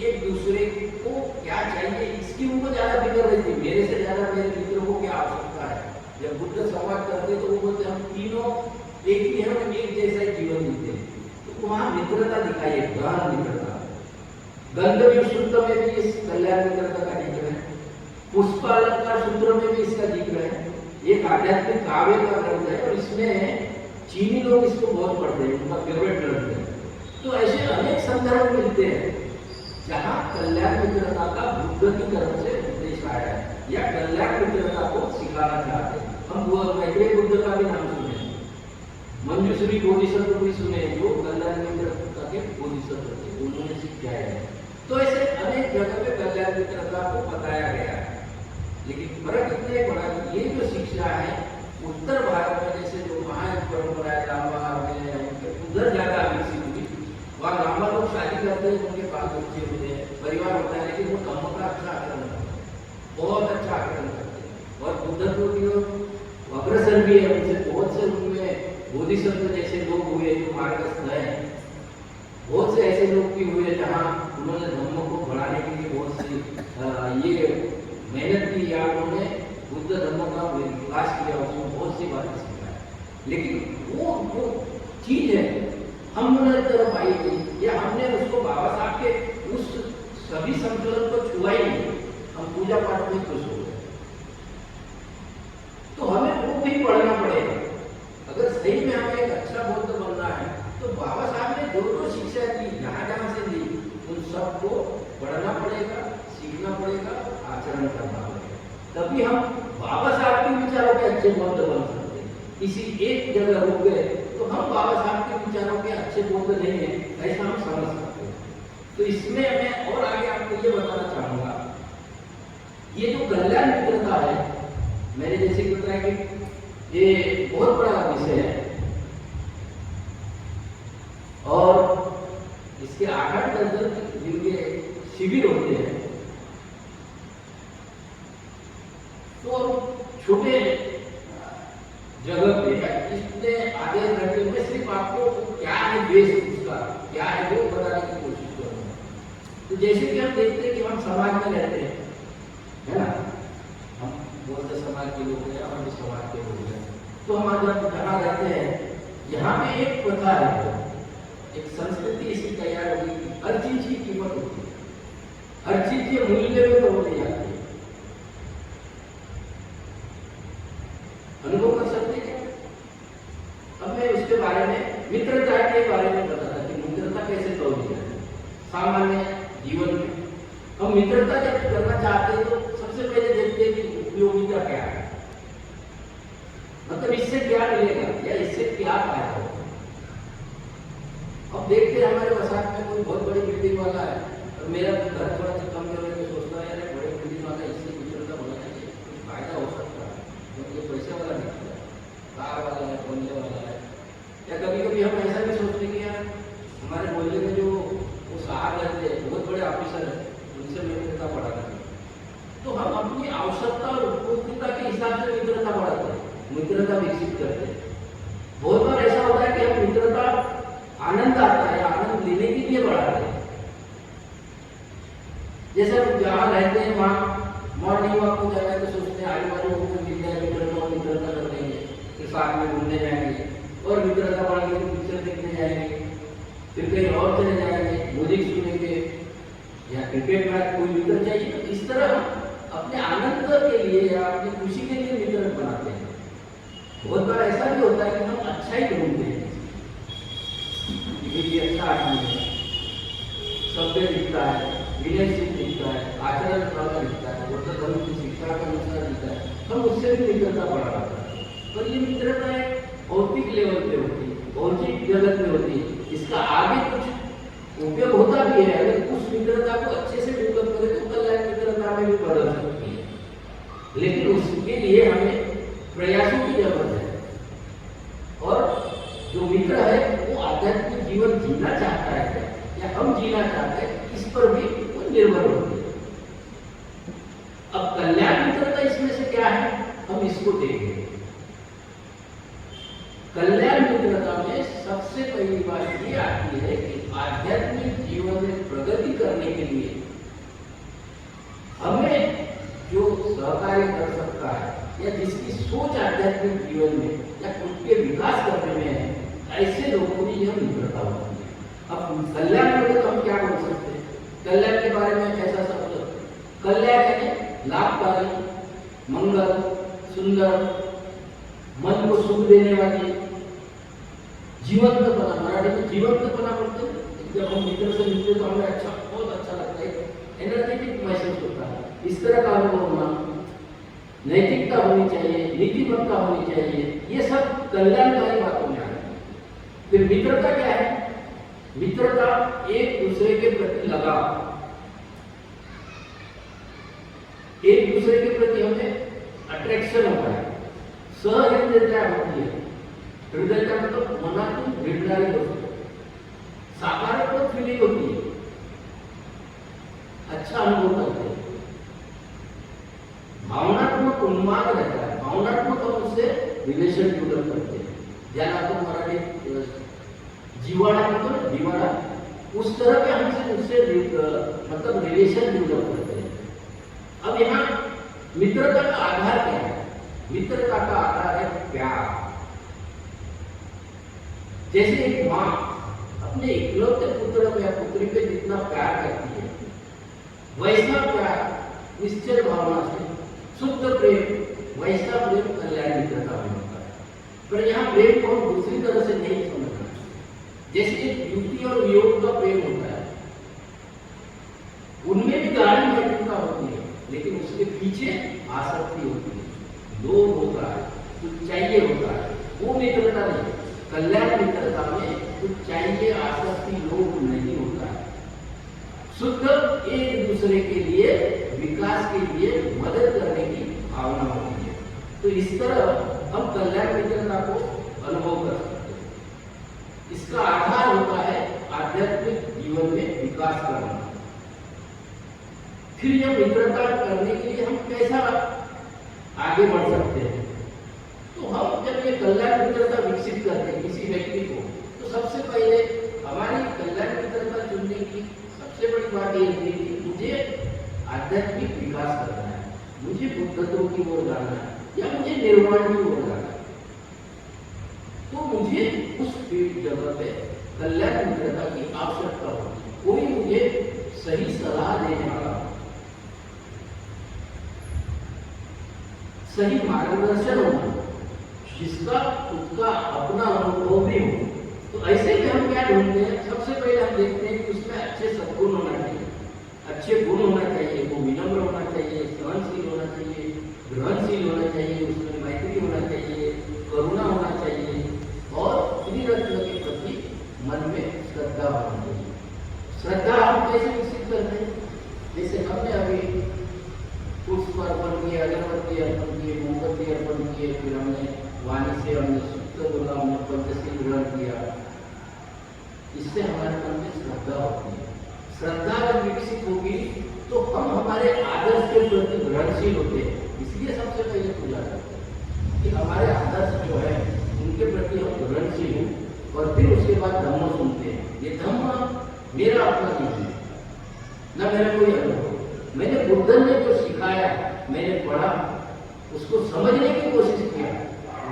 एक दूसरे को क्या चाहिए इसकी उनको ज्यादा फिक्र रहती है, मेरे से ज्यादा मेरे मित्रों को क्या आवश्यकता है। जब बुद्ध संवाद करते तो वो बोलते हम तीनों एक ही है, हम एक जैसा जीवन जीते हैं। तो वहां मित्रता दिखाई है, गहन मित्रता। गंधर्व सूत्र में भी इस कल्याण मित्रता का जिक्र है, पुष्पालंकार सूत्र में भी इसका जिक्र है। एक आध्यात्मिक काव्य का ग्रंथ है और इसमें चीनी लोग इसको बहुत पढ़ते हैं, उनका फेवरेट ग्रंथ है। तो ऐसे अनेक संदर्भ मिलते हैं जहाँ कल्याण मित्रता का बुद्ध की तरफ से उपदेश आया है या कल्याण मित्रता को सिखाना चाहते हैं। हम मैत्रेय बुद्ध का भी नाम सुने, मंजूश्री बोधिसत्व भी सुने, जो कल्याण मित्रता के बोधिसत्व थे, उन्होंने सिखाया है। तो ऐसे अनेक जगह पे कल्याण मित्रता को बताया गया है। लेकिन फर्क इतने बड़ा कि ये जो शिक्षा है उत्तर भारत में, जैसे जो महान परंपरा है रामायण में, उधर ज्यादा विकसित हुई। वहाँ रामा लोग शादी करते हैं, उनके पास बच्चे होते हैं, परिवार होता है, लेकिन वो धर्म का अच्छा आचरण करते हैं, बहुत अच्छा आचरण करते हैं। और बुद्ध को जो अग्रसर भी है, उनसे बहुत से उनमें बोधिसत्व जैसे लोग हुए जो मार्गस्थ हैं, बहुत से ऐसे लोग भी हुए जहाँ उन्होंने धर्म को बढ़ाने के लिए बहुत सी ये मेहनत की या उन्होंने बुद्ध धर्म का विकास किया, उसमें बहुत सी बातें सिखाया। लेकिन वो चीज है हमने तरफ आई गई या हमने उसको बाबा साहब के उस सभी संतुलन को छुआ ही नहीं, हम पूजा पाठ में खुश हो गए। तो हमें वो भी पढ़ना पड़ेगा। अगर सही में हमें एक अच्छा बुद्ध बनना है तो बाबा साहब ने जो शिक्षा दी, जहाँ जहाँ से दी, उन सबको पढ़ना पड़ेगा, सीखना पड़ेगा, आचरण करना पड़ेगा। तभी हम बाबा साहब के विचारों के अच्छे बुद्ध बन सकते हैं। किसी एक जगह रुक गए तो हम बाबा साहब के विचारों के अच्छे बुद्ध नहीं है, ऐसा हम समझ सकते हैं। तो इसमें मैं और आगे आपको ये बताना चाहूंगा, ये जो कल्याण मित्रता है, मैंने जैसे बताया कि ये बहुत बड़ा विषय है और इसके 8 दर्जन जिनके शिविर होते हैं, तो छोटे जगह पे इतने आधे घंटे में सिर्फ आपको क्या है देश उसका क्या है वो बताने की कोशिश करूंगा। तो जैसे कि हम देखते हैं कि हम समाज में रहते हैं, है ना, हम बौद्ध समाज के लोग हैं, हम समाज के लोग हैं, तो हम जहाँ रहते हैं यहाँ पे एक प्रथा है, एक संस्कृति इसकी तैयार होगी कि हर चीज की कीमत होती है, हर चीज के मूल्य में तोड़ी जाती है। अनुभव कर सकते हैं। अब मैं उसके बारे में मित्रता के बारे में बताता कि मित्रता कैसे तोड़ी जाए सामान्य जीवन में। हम मित्रता जब करना चाहते हैं तो सबसे पहले देखते हैं कि उपयोगिता क्या है, मतलब इससे क्या मिलेगा या इससे क्या फायदा होगा। अब देखते हैं हमारे वसाहत में कोई बहुत बड़ी बिल्डिंग वाला है और मेरा घर थोड़ा सा कम जगह में सोचता है यार बड़े बिल्डिंग वाला इससे मित्रता होना चाहिए, कार वाला है, बोलने वाला है, या कभी कभी हम ऐसा भी सोचते हैं कि यार हमारे मोहल्ले में जो वो साहब रहते हैं, बहुत बड़े ऑफिसर हैं, उनसे मित्रता बढ़ाना चाहिए। तो हम अपनी आवश्यकता और उपयोगिता के हिसाब से मित्रता बढ़ाते हैं, मित्रता विकसित करते हैं। बहुत बार ऐसा होता है कि हम मित्रता आनंद आता है, आनंद लेने के लिए बढ़ाते हैं। जैसे हम जहाँ रहते हैं वहाँ मॉर्निंग वॉक को जाना है तो सोचते हैं आजू बाजू को मिल जाए, मित्रता कर लेंगे, फिर साथ में घूमने जाएंगे और मित्रता बढ़ाने के पिक्चर देखने जाएंगे, फिर कहीं और चले जाएंगे, म्यूजिक सुनेंगे या क्रिकेट मैच, कोई मित्र चाहिए। तो इस तरह हम अपने आनंद के लिए या अपनी खुशी के लिए मित्र बनाते हैं। बहुत बार ऐसा भी होता है कि हम अच्छा ही ढूंढते हैं, ये अच्छा आदमी है, सभ्य दिखता है, विनयशील दिखता है, आचरण वाला दिखता है, बुद्ध धर्म की शिक्षा का अनुसार दिखता है, हम उससे भी मित्रता बढ़ाते हैं। पर ये मित्रता भौतिक लेवल पे होती है, भौतिक जगत में होती है, इसका आगे कुछ उपयोग होता भी है। अगर उस मित्रता को अच्छे से डेवलप करें तो कल्याण मित्रता में भी बढ़ सकती है, लेकिन उसके लिए हमें प्रयासों की जरूरत है। और जो मित्र है वो आध्यात्मिक जीवन जीना चाहता है या हम जीना चाहते हैं, इस पर भी वो निर्भर होती है। अब कल्याण मित्रता इसमें से क्या है, हम इसको देखेंगे। कल्याण मित्रता में सबसे पहली बात ये आती है कि आध्यात्मिक जीवन में प्रगति करने के लिए हमें जो सहकार्य कर सकता है या जिसकी सोच आध्यात्मिक जीवन में या खुद के विकास करने में है, ऐसे लोगों की यह मित्रता होती है। अब कल्याण में तो हम क्या बोल सकते हैं, कल्याण के बारे में ऐसा शब्द, कल्याण यानी लाभकारी, मंगल, सुंदर, मन को सुख देने वाली, जीवंतपना, मराठी में जीवंतपना बोलते हैं। जब हम मित्र से मिलते तो हमें अच्छा, बहुत अच्छा लगता है, एनर्जेटिक महसूस होता है। इस तरह का अनुभव होना, नैतिकता होनी चाहिए, नीतिमत्ता होनी चाहिए, ये सब कल्याणकारी बातों में आती है। फिर मित्रता क्या है, मित्रता एक दूसरे के प्रति लगाव, एक दूसरे के प्रति हमें अट्रैक्शन होता है, सहृदयता होती है। हृदयता मतलब मनातून भिडणारी गोष्ट, सकारात्मक फीलिंग होती है, अच्छा अनुभव करते हैं, भावनात्मक उन्माद रहता है, भावनात्मक हम उससे रिलेशन डेवलप करते हैं, ज्यादा तो मराठी जीवाणा मतलब जीवाणा, उस तरह के हमसे उससे मतलब रिलेशन डेवलप करते हैं। अब यहाँ मित्रता का आधार क्या है, मित्रता का आधार है प्यार। जैसे एक माँ अपने इकलौते पुत्र या पुत्री पे जितना प्यार करती है, वैसा प्यार निश्चल भावना से, शुद्ध प्रेम, वैसा प्रेम कल्याण मित्रता में होता है। पर यहाँ प्रेम को हम दूसरी तरह से नहीं समझना। जैसे युक्ति और वियोग का प्रेम होता है, उनमें भी गाढ़ी मैत्रिता होती है, लेकिन उसके पीछे आसक्ति होती है, लोभ होता है, कुछ चाहिए होता है, वो मित्रता नहीं। कल्याण मित्रता में कुछ चाहिए, आसक्ति, लोभ नहीं होता है। शुद्ध एक दूसरे के लिए विकास के लिए मदद करने की भावना होती है। तो इस तरह हम कल्याण मित्रता को अनुभव कर सकते हैं। इसका आधार होता है आध्यात्मिक जीवन में विकास करना। फिर यह मित्रता करने के लिए हम कैसा आगे बढ़ सकते हैं, तो हम जब ये कल्याण मित्रता विकसित करते हैं किसी व्यक्ति को, तो सबसे पहले हमारी कल्याण मित्रता चुनने की सबसे बड़ी बात यह है कि मुझे आध्यात्मिक विकास करना है, मुझे बुद्धत्व की ओर जाना है या मुझे निर्वाण की ओर जाना है, तो मुझे उस जगह पे कल्याण मित्रता की आवश्यकता होती है। कोई मुझे सही सलाह देने वाला, सही मार्गदर्शन होना, जिसका खुद का अपना अनुभव भी हो। तो ऐसे ही हम क्या ढूंढते हैं, सबसे पहले हम देखते हैं कि उसमें अच्छे सद्गुण होना चाहिए, अच्छे गुण होना चाहिए, वो विनम्र होना चाहिए, सहनशील होना चाहिए, ग्रहणशील होना चाहिए, उसमें मैत्री होना चाहिए, करुणा होना चाहिए और त्रिरत्न के प्रति मन में श्रद्धा होना चाहिए। श्रद्धा हम कैसे विकसित करते हैं, जैसे हमने अभी पुष्प अर्पण किए, अगरबत्ती अर्पण किए, मोमबत्ती अर्पण किए, फिर हमने वाणी से बोला, हमने पंचशील ग्रहण किया, इससे हमारे मन में श्रद्धा होती है। श्रद्धा जब विकसित होगी तो हम हमारे आदर्श के प्रति ग्रहणशील होते हैं। इसलिए सबसे पहले पूजा करते हैं कि हमारे आदर्श जो है उनके प्रति हम ग्रहणशील हों, और फिर उसके बाद धम्म सुनते हैं। ये धम्म मेरा अपना नहीं है, न मेरा कोई अनुभव। मैंने बुद्धन ने जो सिखाया, मैंने पढ़ा, उसको समझने की कोशिश किया,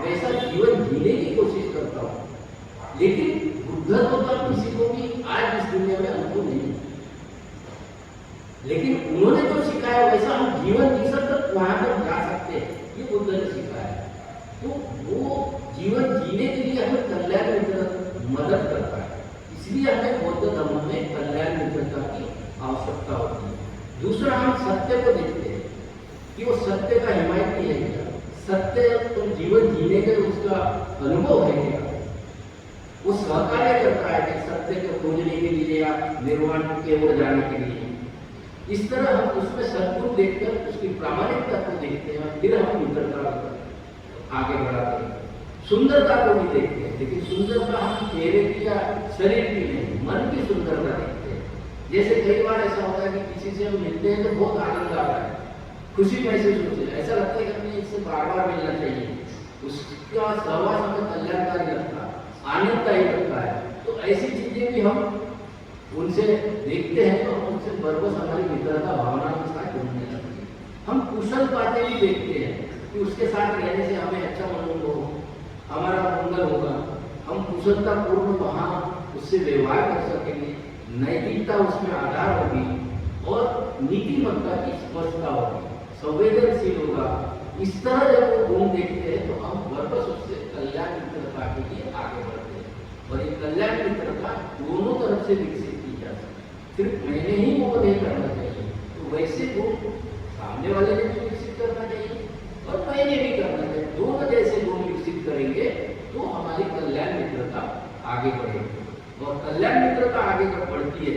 वैसा जीवन जीने की कोशिश करता हूँ। लेकिन बुद्धन होता किसी को भी आज इस दुनिया में अनुभव नहीं है, लेकिन उन्होंने जो सिखाया वैसा हम जीवन जी सकते, वहां तक जा सकते हैं, ये बुद्ध ने सिखाया। तो वो जीवन जीने के लिए हमें कल्याण मित्रता मदद करता है, इसलिए हमें बौद्ध धर्म में कल्याण मित्रता की आवश्यकता होती है। दूसरा, हम सत्य को देखते हैं कि वो सत्य का हिमायती है क्या, सत्य तो जीवन जीने का उसका अनुभव है क्या, वो सहकार्य करता है कि सत्य को खोजने के लिए या निर्वाण की ओर जाने के लिए। इस तरह हम उसमें सद्गुण देखकर उसकी प्रामाणिकता को देखते हैं, फिर हम मित्रता आगे बढ़ाते हैं। सुंदरता को भी देखते हैं, लेकिन सुंदरता हम चेहरे की या शरीर की नहीं, मन की सुंदरता देखते हैं। जैसे कई बार ऐसा होता है कि किसी से हम मिलते हैं तो बहुत आनंद आ रहा है, खुशी महसूस होती है, ऐसा लगता है कि हमें इससे बार बार मिलना चाहिए, उसका सहवास हमें कल्याणकारी लगता है, आनंददायी लगता है। तो ऐसी चीजें भी हम उनसे देखते हैं तो उनसे बरबस हमारी मित्रता भावना के साथ जुड़ने लगती है। हम कुशल बातें भी देखते हैं कि उसके साथ रहने से हमें अच्छा अनुभव हो, हमारा मंगल होगा, हम कुशलता पूर्ण वहाँ उससे व्यवहार कर सकेंगे, नैतिकता उसमें आधार होगी और नीतिमत्ता की स्पष्टता होगी, संवेदनशील होगा। इस तरह जब वो गुण देखते हैं तो हम बरबस उससे कल्याण मित्रता के लिए आगे बढ़ते हैं, और ये कल्याण मित्रता दोनों तरफ से विकसित की जा सकती है। सिर्फ मैंने ही वो नहीं करना चाहिए, तो वैसे वो सामने वाले ने भी विकसित करना चाहिए और मैंने भी करना चाहिए। दोनों जैसे गुण विकसित करेंगे तो हमारी कल्याण मित्रता आगे बढ़ेगी, और कल्याण मित्रता आगे जब बढ़ती है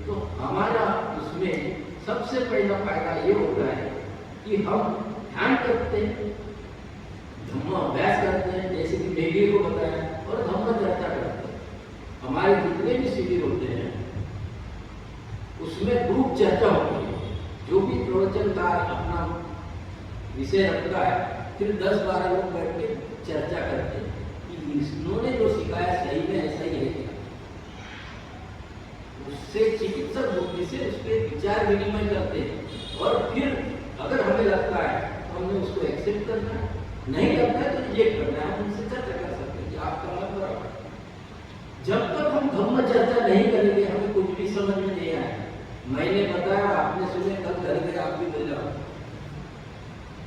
तो हमारा उसमें सबसे पहला फायदा ये होता है कि हम ध्यान करते हैं, धम्म अभ्यास करते हैं, जैसे कि बेगी को बताया, और धम्म चर्चा करते हैं। हमारे जितने भी शिविर होते हैं उसमें ग्रुप चर्चा होती है, जो भी प्रवचनकार अपना विषय रखता है, फिर 10-12 लोग बैठ के चर्चा करते हैं कि इन्होंने जो सिखाया सही में ऐसा ही है क्या। उससे चिकित्सक बुद्धि से उस पर विचार विनिमय करते हैं, और फिर अगर हमें लगता है तो हमें उसको एक्सेप्ट करना है, नहीं लगता है तो रिजेक्ट करना है। हम उनसे चर्चा कर सकते हैं कि आपका मत बराबर। जब तक हम धम्म चर्चा नहीं करेंगे हमें कुछ भी समझ में नहीं आएगा। मैंने बताया, आपने सुने, कल घर गए आप भी मिल जाओ।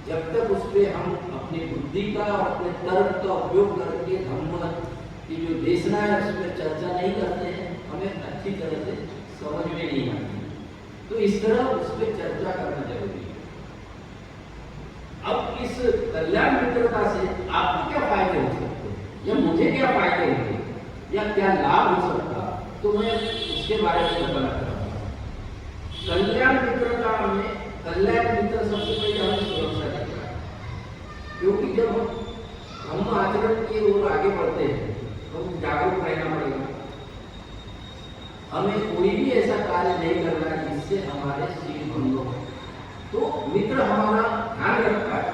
जब तक उस पर हम अपनी बुद्धि का और अपने तर्क का उपयोग करके धम्म की जो देशना है उसमें चर्चा नहीं करते हैं, हमें अच्छी तरह से समझ में नहीं आती। तो इस तरह उस पर चर्चा करना जरूरी है। अब इस कल्याण मित्रता से आपको क्या फायदे हो सकते हैं, या मुझे क्या फायदे होंगे, या क्या लाभ हो सकता, तो मैं उसके बारे में बताना चाहूँगा। कल्याण मित्रता में कल्याण मित्र सबसे पहले हमें सुरक्षा देता है, क्योंकि जब हम आचरण की ओर आगे बढ़ते हैं तो जागरूक रहना पड़ेगा। हमें कोई भी ऐसा कार्य नहीं करना है जिससे हमारे शील भंग हो। तो मित्र हमारा ध्यान रखता है,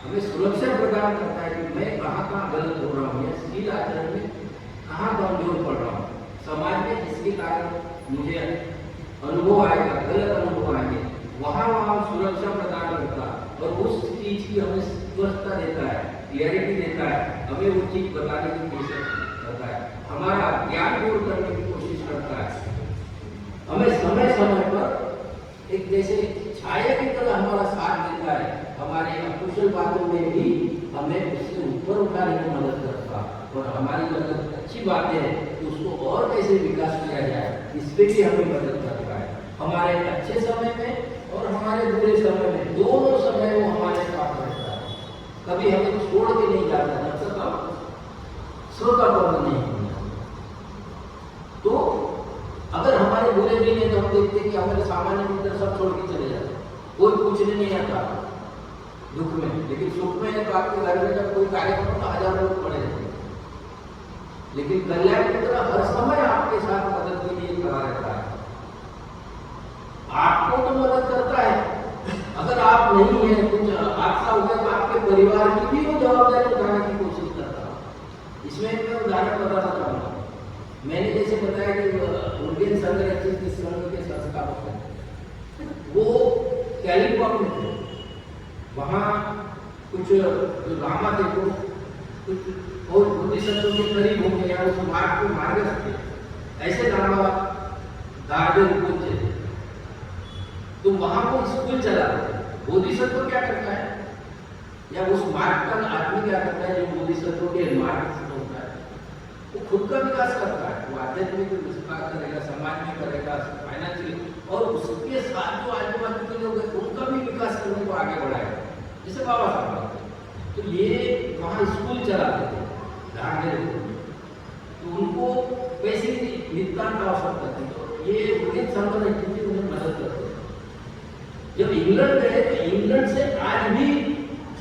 हमें सुरक्षा प्रदान करता है कि मैं कहाँ गलत हो रहा हूँ, या शील आचरण में कहाँ कमजोर पड़ रहा हूँ, समाज में जिसके कारण मुझे अनुभव आएगा, गलत अनुभव आएंगे, वहाँ सुरक्षा प्रदान करता है, और उस चीज की हमें स्पष्टता देता है, क्लियरिटी देता है, हमें वो चीज बताने की कोशिश करता है, हमारा ज्ञान दूर करने की कोशिश करता है, हमें समय समय पर एक जैसे छाया की तरह हमारा साथ देता है, हमारे अकुशल बातों में भी हमें उससे ऊपर उठाने में मदद करता है, और हमारी अगर अच्छी बातें हैं तो उसको और कैसे विकास किया जाए इस पर भी हमें मदद करता है। हमारे अच्छे समय में और हमारे बुरे समय में, दोनों समय वो हमारे साथ रहता है, कभी हमें छोड़ के नहीं जाता, जब तक हम श्रोतापन्न नहीं होता। तो अगर हमारे बुरे दिन है तो हम देखते हैं कि हमारे सामान्य मित्र सब छोड़ के चले जाते, कोई पूछने नहीं आता दुख में, लेकिन सुख में है तो आपके घर में जब कोई कार्यक्रम तो 1000 लोग पड़े रहते हैं, लेकिन कल्याण मित्र हर समय आपके साथ मदद के लिए खड़ा रहता है। आपको तो मदद करता है, अगर आप नहीं है, कुछ हादसा हो गया तो आपके परिवार की भी वो जवाबदारी उठाने की कोशिश करता है। इसमें एक मैं उदाहरण बताना चाहूँगा। मैंने जैसे बताया कि उर्गेन संघ रचित संघ के संस्थापक हैं, वो कैलिफोर्निया में थे। वहाँ कुछ जो लामा थे वो कुछ और बोधिसत्व के करीब हो गए या उस मार्ग को मार्गस्थ थे, ऐसे लामा दार्डे बोलते थे। तो वहां वो स्कूल चलाते थे। बोधिसत्व क्या करता है, या उस मार्ग पर आदमी क्या करता है, जो बोधिसत्व के मार्ग से होता है, वो खुद का विकास करता है। वो आध्यात्मिक विकास करेगा, समाज में करेगा, फाइनेंशियल, और उसके साथ जो आजू बाजू के लोग हैं उनका भी विकास करने को आगे बढ़ाएगा, जैसे बाबा साहब। तो ये वहाँ स्कूल चलाते थे दार्डे, तो उनको पैसे की नितांत आवश्यकता थी, तो ये उन्हें संगठन उन्हें मदद करते थे। जब इंग्लैंड गए तो इंग्लैंड से आज भी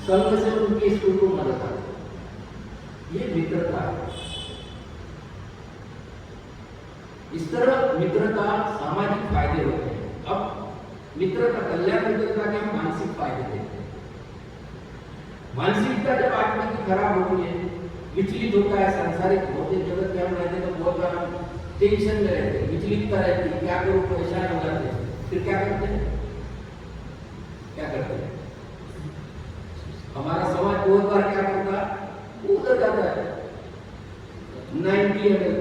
संघ से उनके स्कूल को मदद आती, ये मित्रता है। इस तरह मित्रता सामाजिक फायदे होते हैं। अब मित्रता, कल्याण मित्रता के हम मानसिक फायदे देखते हैं। मानसिकता जब आदमी की खराब होती है, विचलित होता है, सांसारिक भौतिक जगत में हम रहते हैं तो बहुत बार हम टेंशन में रहते हैं, विचलितता रहती है, क्या करूं, परेशान हो जाते हैं। फिर क्या करते हैं, हमारा समाज बहुत बार क्या करता है, वो उधर जाता है 90 ml,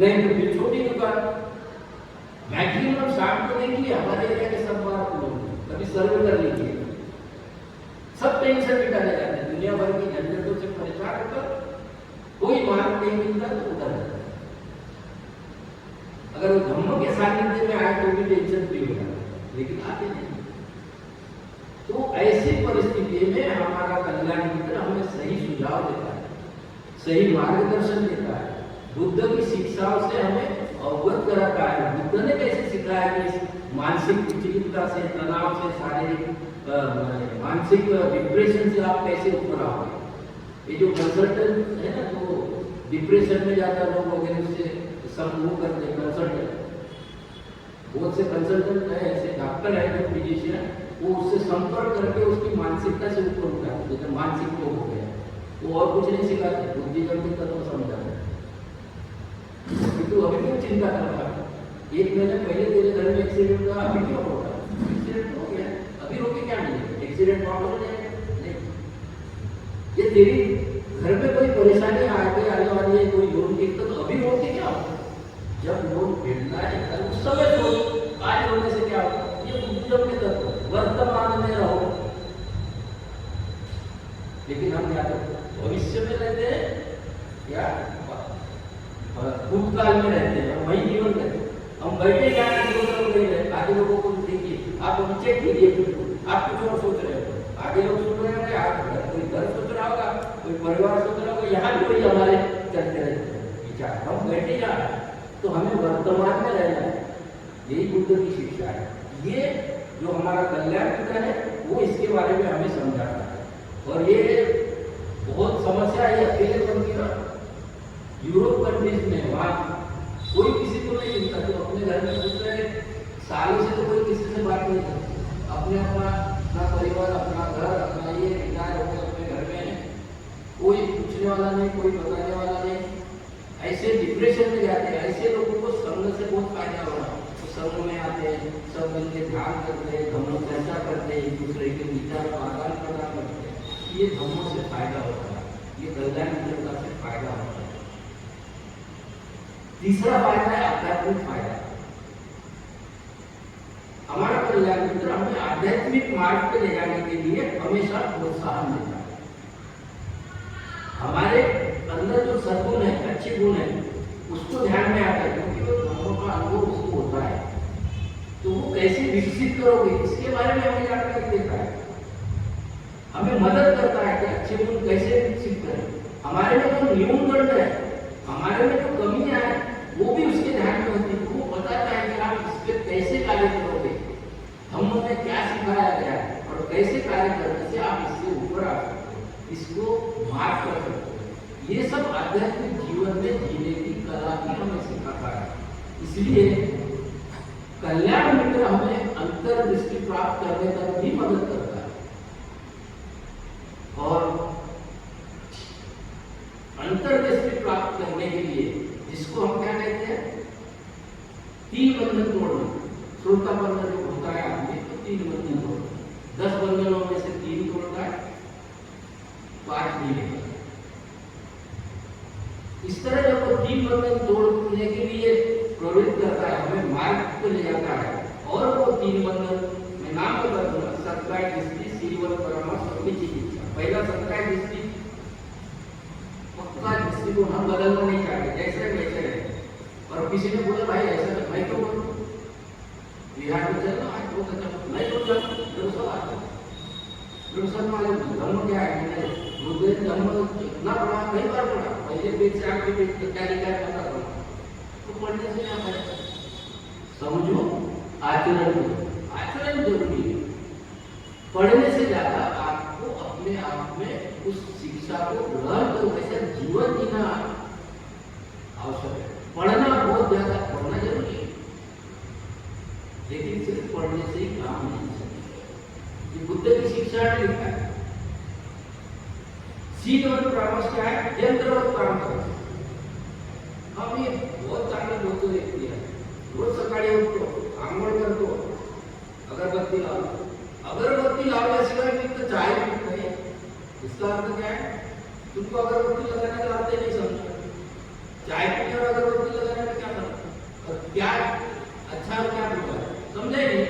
नहीं तो फिर छोटी दुकान। मैक्सिमम शाम को देखिए हमारे एरिया के सब बार कभी सर्वे कर लीजिए, सब टेंशन मिटाने जाते हैं, दुनिया भर की झंझटों से परेशान होकर कोई मार्ग नहीं मिलता तो उधर जाता है। अगर वो धम्म के सानिध्य में आए तो भी टेंशन फ्री हो जाता है, लेकिन आते नहीं। तो ऐसी परिस्थिति में हमारा कल्याण मित्र हमें सही सुझाव देता है, सही मार्गदर्शन देता है, बुद्ध की शिक्षाओं से हमें अवगत कराता है। बुद्ध ने कैसे सिखाया कि मानसिक विचलितता से, तनाव से, शारीरिक मानसिक डिप्रेशन से आप कैसे ऊपर आओगे। ये जो कंसल्टेंट है ना, जो डिप्रेशन में जाता लोग वगैरह उससे समूह करते कंसल्टेंट, बहुत से कंसल्टेंट है, ऐसे डॉक्टर है जो फिजिशियन, वो उससे संपर्क करके उसकी मानसिकता से ऊपर उठाते, जैसे मानसिक रोग हो गया, वो और कुछ नहीं सिखाते, बुद्धिज्म के तत्व समझाते। तो अभी क्यों चिंता कर रहा है, एक महीने पहले तेरे घर में एक्सीडेंट हुआ, अभी क्यों हो रहा है, एक्सीडेंट हो गया, अभी रोके क्या मिलेगा, एक्सीडेंट वापस हो जाएगा। नहीं, ये तेरी घर में कोई परेशानी आगे आने वाली है, कोई लोन दिक्कत, तो अभी रोके क्या होगा, जब लोन मिलना है उस समय लो, आज रोने से क्या होगा। ये बुद्धिज्म के तत्व, वर्तमान में रहो। लेकिन हम क्या करते हैं, भविष्य में रहते हैं या भूतकाल में रहते हैं, हम वही जीवन करते हैं। हम बैठे क्या नहीं रहे, आगे लोगों को देखिए, आप नीचे कीजिए, आप कुछ और सोच रहे हो, आगे लोग सोच रहे होंगे, आप कोई घर सोच रहा होगा, कोई परिवार सोच रहा होगा, यहाँ भी वही हमारे चलते रहते हैं विचार, हम बैठे जा रहे हैं। तो हमें वर्तमान में रहना है, यही बुद्ध की शिक्षा है। ये जो हमारा कल्याण मित्र है वो इसके बारे में हमें समझाता है। और ये बहुत समस्या है अकेले बन गया यूरोप कंट्रीज में, वहाँ कोई किसी को नहीं मिलता, तो अपने घर में सोच रहे सालों से तो कोई किसी से बात नहीं करता, अपने अपना परिवार, अपना घर, अपना ये रिटायर हो गया, अपने घर में कोई पूछने वाला नहीं, कोई बताने वाला नहीं, ऐसे डिप्रेशन में जाते हैं। ऐसे लोगों को संघ से बहुत फायदा हो रहा है, तो संघ में आते हैं, सब मिलकर ध्यान करते हैं, धम्म चर्चा करते हैं, एक दूसरे के विचार का आदान प्रदान करते हैं, ये धम्मों से फायदा होता है, ये कल्याण मित्रता से फायदा होता है। तीसरा फायदा है आध्यात्मिक फायदा। हमारा कल्याण मित्र हमें आध्यात्मिक मार्ग पे ले जाने के लिए हमेशा प्रोत्साहन देता है। हमारे अंदर जो सद्गुण है, अच्छे गुण है, उसको ध्यान में आता है, क्योंकि वो धर्मों का अनुभव उसको होता है, तो वो कैसे विकसित करोगे इसके बारे में हमें जानकारी देता है, हमें मदद करता है कि अच्छे गुण कैसे विकसित करें। हमारे में जो न्यून दंड है, हमारे में जो कमियां है, वो भी उसके ध्यान में होती है, वो बताता है कि आप इस पर कैसे कार्य करोगे, धम्म में क्या सिखाया गया है और कैसे कार्य करने से आप इससे ऊपर आ सकते हो, इसको मार्ग कर सकते हो। ये सब आध्यात्मिक जीवन में जीने की कला की हमें सिखाता है। इसलिए कल्याण मित्र हमें अंतर्दृष्टि प्राप्त करने तक भी मदद करता है। और अंतर्दृष्टि प्राप्त करने के लिए जिसको हम क्या कहते हैं, 3 बंधन तोड़ना। श्रोता बंधन जो होता है आदमी तो 3 बंधन तोड़ना, 10 बंधनों में से 3 तोड़ता है, 5 नहीं लेता। इस तरह जब वो 3 बंधन तोड़ने के लिए प्रवृत्त करता है, हमें मार्ग पे ले जाता है, और वो 3 बंधन मैं नाम बता दूंगा, सत्काय दृष्टि, सीवन परामर्श और चिकित्सा। पहला सत्काय दृष्टि, पक्का दृष्टि को हम बदलना नहीं चाहते, जैसे वैसे रहे। और किसी ने बोला भाई ऐसा मैं तो बोलूं बिहार में चलना आज बहुत अच्छा, मैं तो चल दरअसल वाले धर्म क्या है, बुद्ध धर्म इतना बड़ा कई बार पढ़ा, पहले पेज से आगे पेज तक क्या लिखा है पता पड़ा, तो पढ़ने से क्या फायदा। समझो, आचरण करो, आचरण जरूरी है। पढ़ने से ज्यादा आपको अपने आप में उस शिक्षा को ग्रहण करो, ऐसा जीवन जीना आवश्यक है। पढ़ना बहुत ज्यादा, पढ़ना जरूरी है, लेकिन सिर्फ पढ़ने से ही काम नहीं चलता। ये बुद्ध की शिक्षा में लिखा है। सीधवत परामर्श क्या है, यंत्रवत काम करो। हम ये बहुत चांगले बोलते देखते हैं, रोज सकाळी उठतो, आंघोळ करतो, अगरबत्ती लावतो, अगरबत्ती लावल्याशिवाय मी तो चाय पीत नहीं। इसका अर्थ क्या है, तुमको अगरबत्ती लगाने का अर्थ नहीं समझा। चाय पीने और अगरबत्ती लगाने में क्या फर्क, और क्या अच्छा और क्या बुरा है, समझा ही नहीं।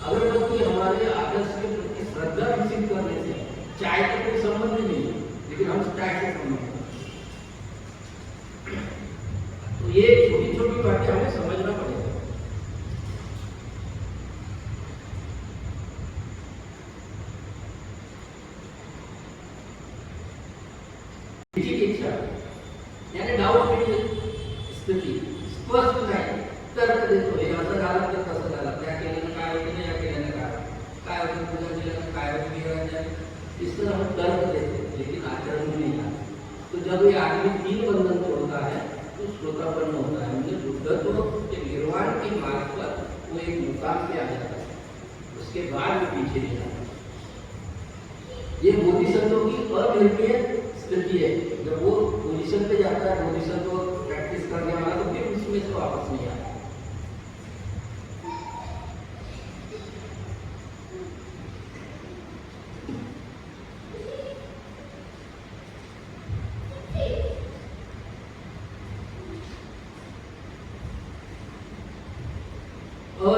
अगरबत्ती हमारे आदर्श के प्रति श्रद्धा विकसित करने से, चाय का कोई संबंध नहीं है, लेकिन हम चाय से संबंध। तो ये छोटी छोटी बातें हमें समझना पड़ेगा। चिकित्सा यानी डाउट की स्थिति स्पष्ट नाही, तर्क देतो, हे असं झालं तर कसं झालं, त्या केल्यानं काय होतं नाही, या केल्यानं काय होतं, पूजा केल्यानं काय होतं, बिघडायचं। इस तरह हम तर्क देते, लेकिन आचरण में नहीं आता। तो जब ये आदमी 3 बंधन तोड़ता है तो श्रोतापन्न होता है, मतलब बुद्धत्व के निर्वाण के मार्ग पर वो एक मुकाम पे आ जाता है, उसके बाद वो पीछे नहीं आता। ये बोधिसत्व की अनिर्णीय स्थिति है। जब वो पोजीशन पे जाता है, बोधिसत्व प्रैक्टिस करने वाला, तो फिर उसमें से वापस नहीं आता।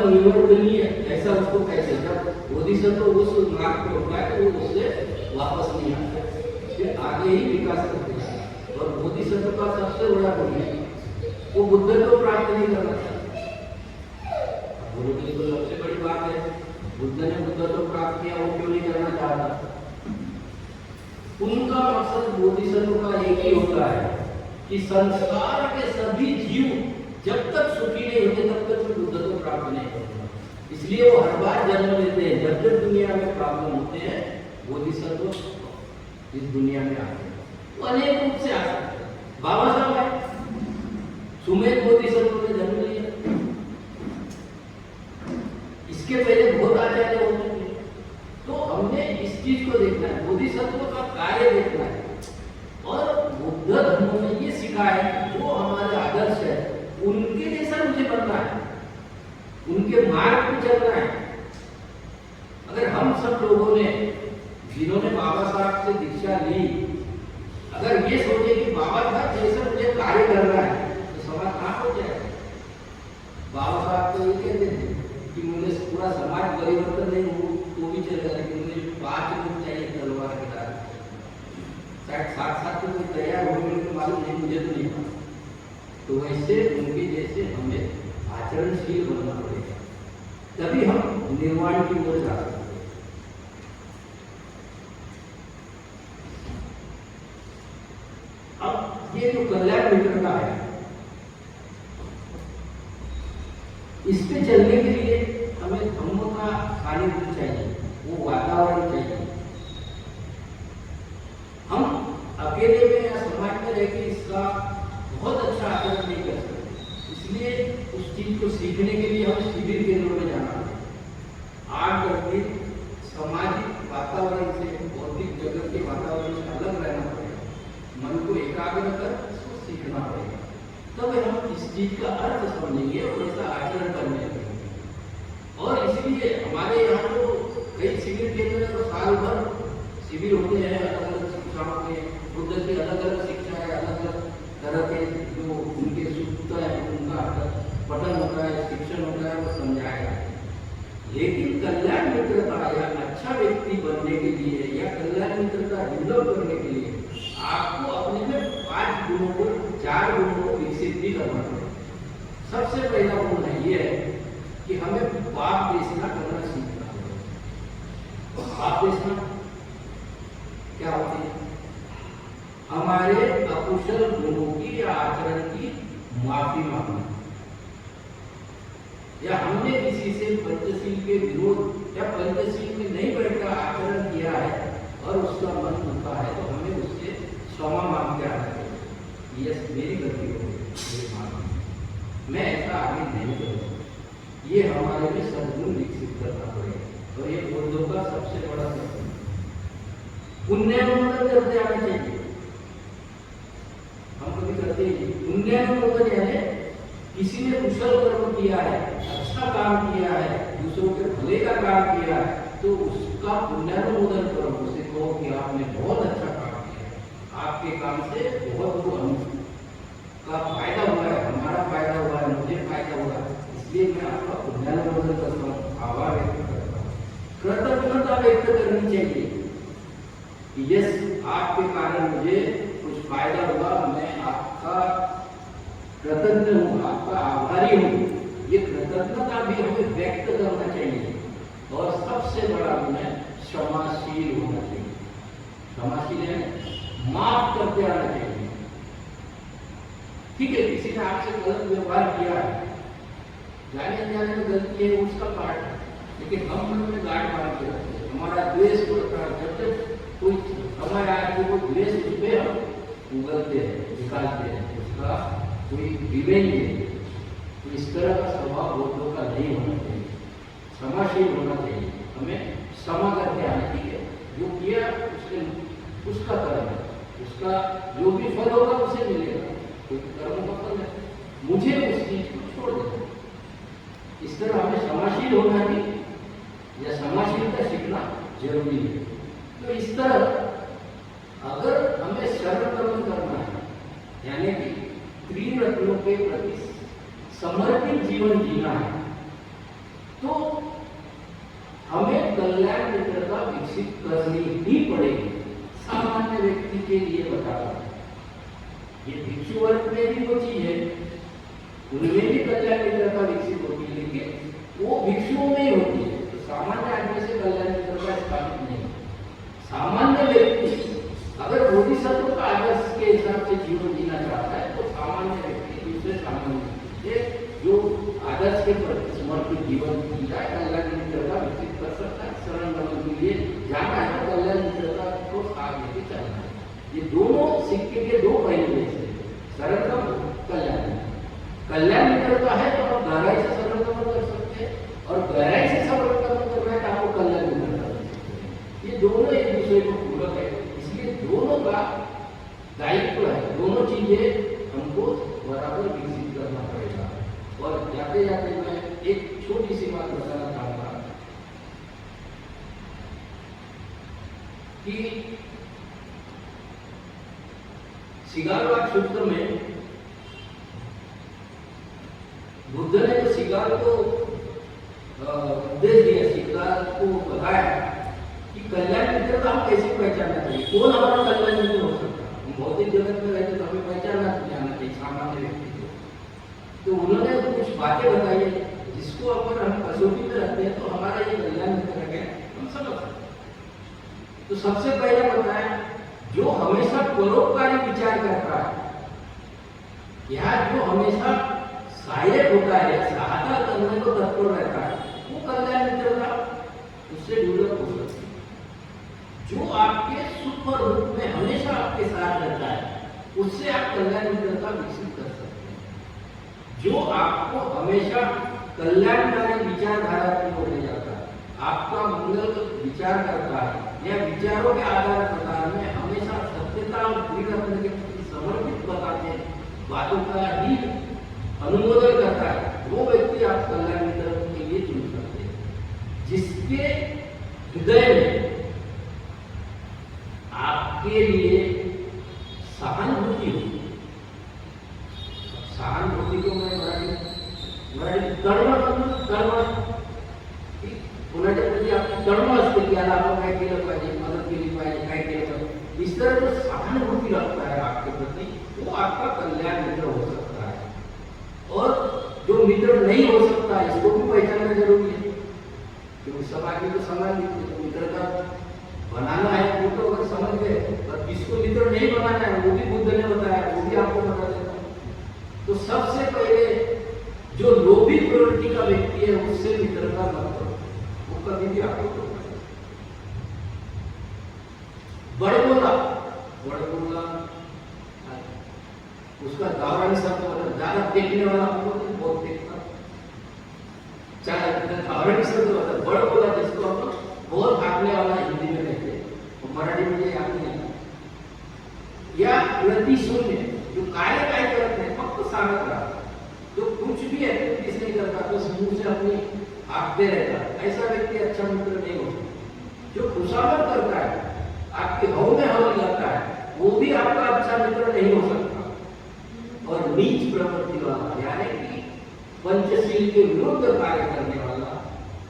अनिवर्तनीय ऐसा उसको कहते हैं। जब बोधिसत्व उस मार्ग पे होता है तो वो उससे वापस नहीं आता, फिर आगे ही विकास करते हैं। और बोधिसत्व का सबसे बड़ा गुण है, वो बुद्ध को प्राप्त नहीं करना चाहता। बोलो कि तो सबसे बड़ी बात है, बुद्ध ने बुद्ध को प्राप्त किया, वो क्यों नहीं करना चाहता। उनका मकसद बोधिसत्व का एक ही होता है कि संसार के सभी जीव जब तक सुखी नहीं होते तब तक वो बुद्ध को प्राप्त नहीं होते। इसलिए वो हर बार जन्म लेते हैं, जब जब दुनिया में प्रॉब्लम होते हैं, बोधिसत्व इस दुनिया में आते हैं। वो अनेक रूप से आ सकते हैं। बाबा साहब है, सुमेध बोधिसत्व ने जन्म लिया, इसके पहले बहुत आचार्य हो चुके हैं। तो हमने इस चीज को देखना है, बोधिसत्व का कार्य देखना है। और बुद्ध धर्म में ये सिखा है, जो हमारे आदर्श है उनके जैसा मुझे बनना है, उनके मार्ग पे चलना है। अगर हम सब लोगों ने, जिन्होंने बाबा साहब से दीक्षा ली, अगर ये सोचे कि बाबा साहब जैसा मुझे कार्य करना है, तो समाज कहाँ हो जाएगा। बाबा साहब तो ये कहते थे कि मुझे पूरा समाज परिवर्तन नहीं हो तो भी चलेगा, लेकिन मुझे 5 लोग चाहिए तलवार के साथ। शायद 7 तो कोई तैयार हो गए तो मालूम नहीं, मुझे तो नहीं पता। तो वैसे उनके जैसे हमें आचरणशील बनना पड़ेगा, तभी हम निर्वाण की ओर जा सकते हैं। अब ये जो कल्याण मित्रता है, इस पे चलने के लिए हमें धम्मों का सानिध्य चाहिए, वो वातावरण चाहिए। हम अकेले में या करते रहे कि इसका बहुत अच्छा आचरण नहीं कर सकते, इसलिए उस चीज को सीखने के लिए हमें शिविर केंद्रों में जाना पड़ेगा। 8-10 दिन सामाजिक वातावरण से, भौतिक जगत के वातावरण से अलग रहना पड़ेगा, मन को एकाग्र कर इसको सीखना पड़ेगा, तब हम इस चीज का अर्थ समझेंगे और ऐसा आचरण करने लगेंगे। और इसलिए हमारे यहाँ तो कई शिविर केंद्र तो साल भर शिविर होते हैं, अलग अलग शिक्षाओं के, बुद्ध की अलग अलग शिक्षा है, अलग अलग तरह के जो उनके सूत्र है उनका पठन होता है, शिक्षण होता है, वो समझाया जाता है। लेकिन कल्याण मित्रता या अच्छा व्यक्ति बनने के लिए या कल्याण मित्रता डेवलप करने के लिए आपको अपने में 5 गुणों को, 4 गुणों को विकसित भी करना पड़ेगा। सबसे पहला गुण है ये है कि हमें पाप देशना करना सीखना पड़ेगा। पाप देशना क्या होती है? हमारे अकुशल गुणों की या आचरण की माफी मांगना, या हमने किसी से पंचशील के विरोध या पंचशील में नहीं बैठकर आचरण किया है और उसका मन दुखा है, तो हमें उससे क्षमा मांग के आना चाहिए। यस, मेरी गलती हो गई, मैं ऐसा आगे नहीं करूँगा। ये हमारे में सद्गुण विकसित करना पड़ेगा। और ये बुद्धों का सबसे बड़ा सद्गुण पुण्यानुमोदन करते आना चाहिए। हम कभी करते ही पुण्यानुमोदन, यानी किसी ने कुशल कर्म किया है, अच्छा काम किया है, दूसरों के भले का काम किया है, तो उसका पुण्यानुमोदन करो, उसे कहो कि आपने बहुत अच्छा काम किया है, आपके काम से बहुत का फायदा हुआ है, हमारा फायदा हुआ है, मुझे फायदा हुआ है, इसलिए मैं आपका पुण्यानुमोदन करता हूँ, आभार व्यक्त करता हूँ। कृतज्ञता व्यक्त करनी चाहिए कि यस, आपके कारण मुझे कुछ फायदा हुआ, मैं आपका कृतज्ञ हूँ, आपका आभारी हूँ। ये कृतज्ञता भी हमें व्यक्त करना चाहिए। और सबसे बड़ा गुण है क्षमाशील होना चाहिए। क्षमाशील है, माफ करते आना चाहिए। ठीक है, किसी ने आपसे गलत व्यवहार किया है, जाने अनजाने में गलती है, उसका पार्ट है, लेकिन हम मन में गांठ बांध के रखते हैं, हमारा द्वेष बढ़ता है। जब तक कोई समय आए कि वो द्वेष उस पर हम उगलते हैं, निकालते हैं, उसका कोई विवेक नहीं। तो इस तरह का स्वभाव बुद्धों का नहीं होना चाहिए, क्षमाशील होना चाहिए, हमें क्षमा करके आना। ठीक है, जो किया उसका कर्म है, उसका जो भी फल होगा उसे मिलेगा, कोई कर्म का फल है, मुझे उस चीज को छोड़ देना। इस तरह हमें क्षमाशील होना भी या क्षमाशीलता सीखना जरूरी है। तो इस तरह अगर हमें शरण कर्म करना है, यानी कि त्रिरत्नों के प्रति समर्पित जीवन जीना है, तो हमें कल्याण मित्रता विकसित करनी ही पड़ेगी। सामान्य व्यक्ति के लिए बता रहा हूं, ये भिक्षु वर्ग में भी वो चीज है, उनमें भी कल्याण मित्रता विकसित होती है, लेकिन वो भिक्षुओं में ही होती है। तो सामान्य आदमी से कल्याण मित्रता स्थापित नहीं। सामान्य व्यक्ति अगर बोधिसत्व का आदर्श के हिसाब से जीवन जीना चाहता है, तो सामान्य व्यक्ति दूसरे सामान्य व्यक्ति से जो आदर्श के प्रति समर्पित जीवन जी जाए, कल्याण मित्रता विकसित कर सकता है। शरण गमन के लिए जाना है, कल्याण मित्रता को साथ लेके चलना है। ये दोनों सिक्के के दो पहलू हैं, शरण गमन, कल्याण। कल्याण मित्रता है तो आप गहराई से शरण गमन कर सकते हैं, और गहराई से शरण गमन करना है तो आपको कल्याण मित्रता कर सकते हैं। ये दोनों एक दूसरे को पूरक है, इसलिए दोनों का दायित्व है, दोनों चीजें हमको बराबर विकसित करना पड़ेगा। और जाते जाते मैं एक छोटी सी बात बताना चाहूंगा कि सिगारवाद सूत्र में बुद्ध ने तो सिगार को उपदेश दिया, सिगार को बताया कि कल्याण मित्र हम कैसे पहचानना चाहिए, कौन हमारा कल्याण मित्र हो सकता है। हम भौतिक जगत में रहते तो हमें पहचानना जाना चाहिए सामान्य व्यक्ति को। तो उन्होंने कुछ बातें बताई है जिसको अगर हम कसौटी में रखते हैं तो हमारा ये कल्याण मित्र है, हम समझ सकते हैं। तो सबसे पहले बताया, जो हमेशा परोपकारी विचार करता है या जो हमेशा सहायक होता है या सहायता करने को तत्पर रहता है, वो कल्याण मित्रता उससे डेवलप हो सकती है। जो आपके सुख और दुख में हमेशा आपके साथ रहता है, उससे आप कल्याण मित्रता विकसित कर सकते हैं, जो आपको हमेशा कल्याणकारी विचारधारा की ओर ले जाता है, आपका मंगल विचार करता है या विचारों के आधार प्रदान में हमेशा सत्यता और दृढ़ के प्रति समर्पित बताते हैं बातों का ही अनुमोदन करता है, वो व्यक्ति आप कल्याण मित्र के लिए चुन सकते हैं, जिसके हृदय में आपके लिए सहानुभूति हो। सहानुभूति को मैं मराठी तळमळ कोणाच्या प्रती आपली तळमळ असते की याला आपण काय केलं पाहिजे, मदत केली पाहिजे, काय केलं पाहिजे, इस तरह जो सहानुभूति रखता है आपके प्रति, वो आपका कल्याण मित्र हो सकता है। और जो मित्र नहीं हो सकता इसको भी पहचानना जरूरी है, क्योंकि सब आदमी तो समान दिखते, तो मित्र का बनाना है वो तो अगर समझ गए, और जिसको मित्र नहीं बनाना है वो भी बुद्ध ने बताया, वो भी आपको बता देता है। तो सबसे पहले जो लोभी प्रवृत्ति का व्यक्ति है उससे मित्रता मत करो, वो कभी भी आपको बड़बोला उसका गावरानी शब्द मतलब ज्यादा देखने वाला हमको तो बहुत देखता, चाहे गावरानी शब्द मतलब बड़बोला जिसको हम बहुत भागने वाला हिंदी में कहते हैं, तो मराठी में ये याद नहीं आता, या प्रति शून्य जो कार्य करते हैं फक्त सांगत रहा, जो कुछ भी एक्टिविटीज नहीं करता तो समूह से अपनी भागते रहता, ऐसा व्यक्ति अच्छा मित्र नहीं हो सकता। जो खुशामद करता है, आपके हव में हव जाता है, वो भी आपका अच्छा मित्र नहीं हो सकता। और नीच प्रवृत्ति वाला यानी कि पंचशील के विरुद्ध कार्य करने वाला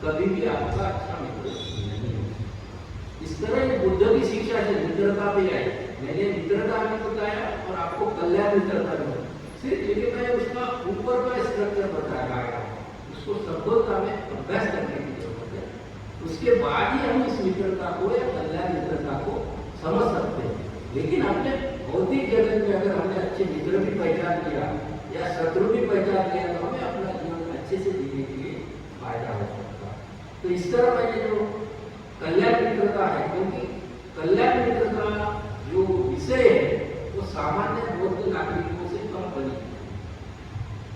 कभी भी आपका अच्छा मित्र नहीं हो सकता। इस तरह बुद्ध की शिक्षा से मित्रता भी आई, मैंने मित्रता भी बताया और आपको कल्याण मित्रता भी बताया, सिर्फ लेकिन मैं उसका ऊपर का स्ट्रक्चर बताया, उसको सफलता में अभ्यास करने की जरूरत है, उसके बाद ही हम इस मित्रता को या कल्याण मित्रता को समझ सकते हैं। लेकिन अपने भौतिक जगत में अगर हमने अच्छे मित्र भी पहचान किया या शत्रु भी पहचान लिया तो हमें अपना जीवन में अच्छे से जीने के लिए फायदा हो सकता है। तो इस तरह मैंने जो कल्याण मित्रता है, क्योंकि कल्याण मित्रता जो विषय है वो सामान्य बौद्ध नागरिकों से कम बनी,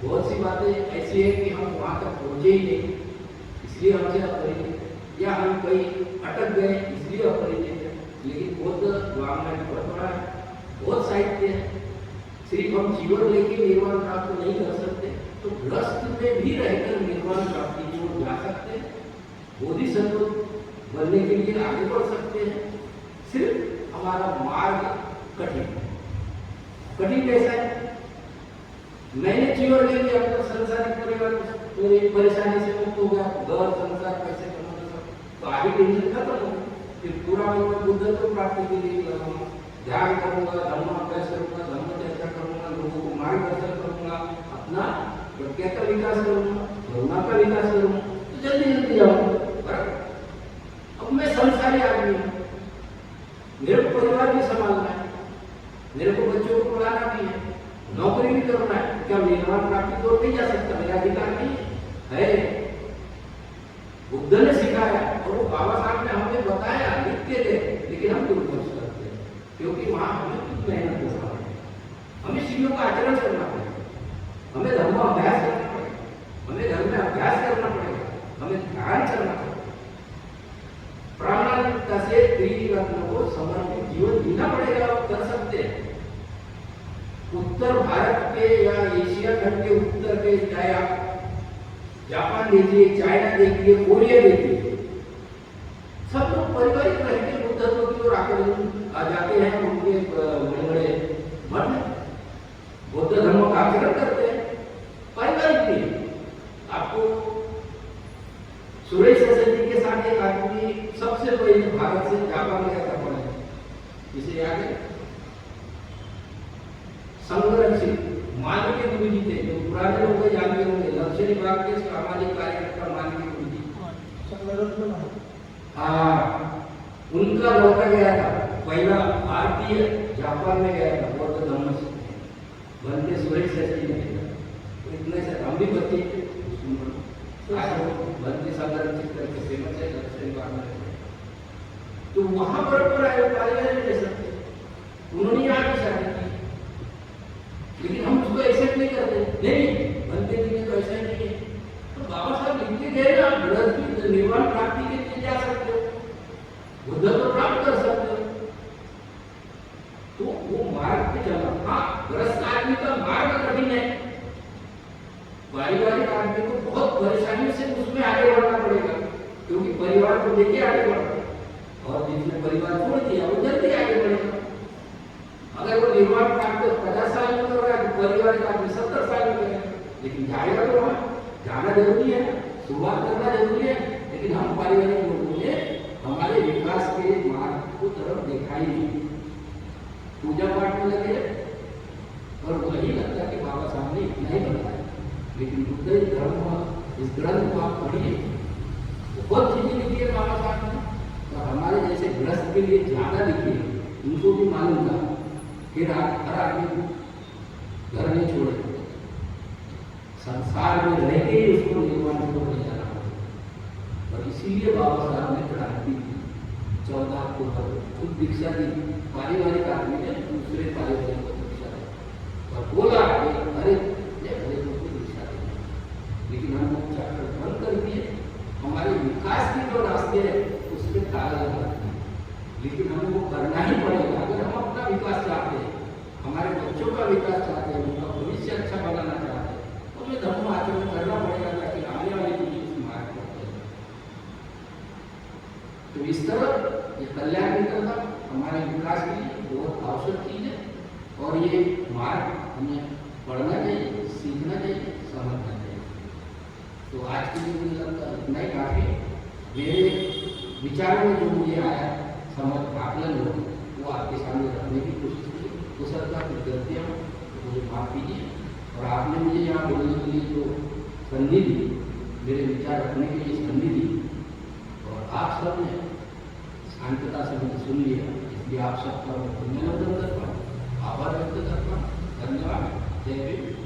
बहुत सी बातें ऐसी है कि हम वहां तक पहुंचे ही नहीं इसलिए हमसे अपरिचित, या हम कहीं अटक गए इसलिए अपरिचित है। लेकिन बौद्ध वाङ्मय में बहुत बड़ा है, बहुत साहित्य है, सिर्फ हम जीवन लेके निर्वाण प्राप्त नहीं कर सकते, तो ग्रस्त में भी रहकर निर्वाण प्राप्ति की ओर जा सकते हैं, बोधिसत्व बनने के लिए आगे बढ़ सकते हैं। सिर्फ हमारा मार्ग कठिन कैसा है, मैंने जीवन ले लिया तो संसारिक परिवार मेरी परेशानी से मुक्त हो गया, घर संसार कैसे करना सब, तो आगे टेंशन खत्म हो, फिर पूरा मैं बुद्धत्व प्राप्ति के लिए लगाऊंगा, ध्यान करूंगा, धर्म अभ्यास करूंगा, धर्म चर्चा करूंगा, लोगों को मार्गदर्शन करूंगा, अपना प्रज्ञा का विकास करूंगा, करुणा का विकास करूंगा, तो जल्दी जाऊंगा। अब मैं संसारी आदमी हूँ, मेरे को परिवार भी संभालना है, मेरे को बच्चों को पढ़ाना भी है, नौकरी भी करना है, क्या निर्वाण प्राप्ति की ओर नहीं जा सकता, मेरा अधिकार नहीं है। बुद्ध ने सिखाया और वो बाबा साहब ने हमें बताया, लिखते थे, लेकिन हम दुर्गम करते हैं, क्योंकि वहां हमें कुछ मेहनत करना पड़ेगा, हमें चीजों का आचरण करना पड़ेगा, हमें धर्म अभ्यास करना पड़ेगा, हमें धर्म में अभ्यास करना पड़ेगा, हमें ध्यान करना पड़ेगा, प्रामाणिकता से त्रिरत्न को समर्पित जीवन जीना पड़ेगा। आप कर सकते हैं। उत्तर भारत के या एशिया खंड के उत्तर के, चाहे आप जापान देखिए, चाइना देखिए, कोरिया देखिए, सब लोग पारिवारिक रहते बुद्धत्व की ओर आकर आ जाते हैं, उनके बड़े मठ बौद्ध धर्म का आचरण करते हैं, पारिवारिक भी। आपको सुरेश ससंजी के साथ एक आदमी सबसे पहले भारत से जापान गया था पढ़ने, इसे याद है, संरक्षित मानवीय गुरु जी थे, जो पुराने लोग जानते होंगे, लक्ष्य विभाग के सामाजिक कार्यकर्ता मानवीय गुरु जी, हाँ, उनका लौटा गया था, पहला भारतीय जापान में गया था बौद्ध धर्म से बनते सुरेश ससंजी ने, इतने से हम भी बच्चे बनते संरक्षित करके फेमस है लक्ष्य विभाग में, तो वहां पर आए पारिवारिक रह सकते, उन्होंने यहाँ की शादी की, ग्रस्त आदमी का मार्ग कठिन है, पारिवारिक आदमी को बहुत परेशानी से उसमें आगे बढ़ना पड़ेगा, क्योंकि परिवार को लेके आगे बढ़ना, और जिसने परिवार छोड़ दिया वो जल्दी आगे बढ़ेगा। अगर वो निर्माण काम तो 50 साल में कर रहा है तो परिवार का आदमी 70 साल में करेगा, लेकिन जाएगा तो वहां जाना जरूरी है, शुरुआत करना जरूरी है। लेकिन हम पारिवारिक लोगों ने हमारे विकास के मार्ग को तरफ देखा ही नहीं, पूजा पाठ में लगे और वही लगता है कि बाबा साहब ने इतना ही बताया। लेकिन बुद्ध धर्म इस ग्रंथ को आप पढ़िए, बहुत चीजें लिखी है बाबा साहब ने, तो हमारे जैसे ग्रस्त के लिए ज्यादा लिखी है, उनको भी मालूम था कि हर आदमी घर नहीं छोड़े, संसार में रह के ही उसको निर्माण को ले जाना होगा। और इसीलिए बाबा साहब ने क्रांति की, 14 अक्टूबर खुद दीक्षा दी, पारिवारिक आदमी ने दूसरे पारिवारिक को दीक्षा दी और बोला अरे को दीक्षा दी, लेकिन हम लोग चाहकर बंद कर दिए। हमारे विकास के जो रास्ते हैं उसमें ताला लगा दिए, लेकिन हमको करना ही पड़ेगा। अगर हम अपना विकास चाहते हैं, हमारे बच्चों का विकास चाहते हैं, उनका भविष्य अच्छा बनाना चाहते हैं, तो हमें धर्म आचरण करना पड़ेगा ताकि आने वाली पीढ़ी इस मार्ग पर चले। तो इस तरह ये कल्याण निकलना हमारे विकास के लिए बहुत आवश्यक चीज है, और ये मार्ग हमें पढ़ना चाहिए, सीखना चाहिए, समझना चाहिए। तो आज के लिए मुझे लगता है इतना ही काफी है। मेरे विचारों में जो मुझे आया समझ आकलन हो वो आपके सामने रखने की कोशिश की, कुशलता की गलतियाँ तो मुझे माफ कीजिए। और आपने मुझे यहाँ बोलने के लिए जो संधि दी, मेरे विचार रखने के लिए संधि दी, और आप सब ने शांतता से मुझे सुन लिया, इसलिए आप सबका मैं धन्यवाद करता हूँ, आभार व्यक्त करता हूँ। धन्यवाद। जय हिंद।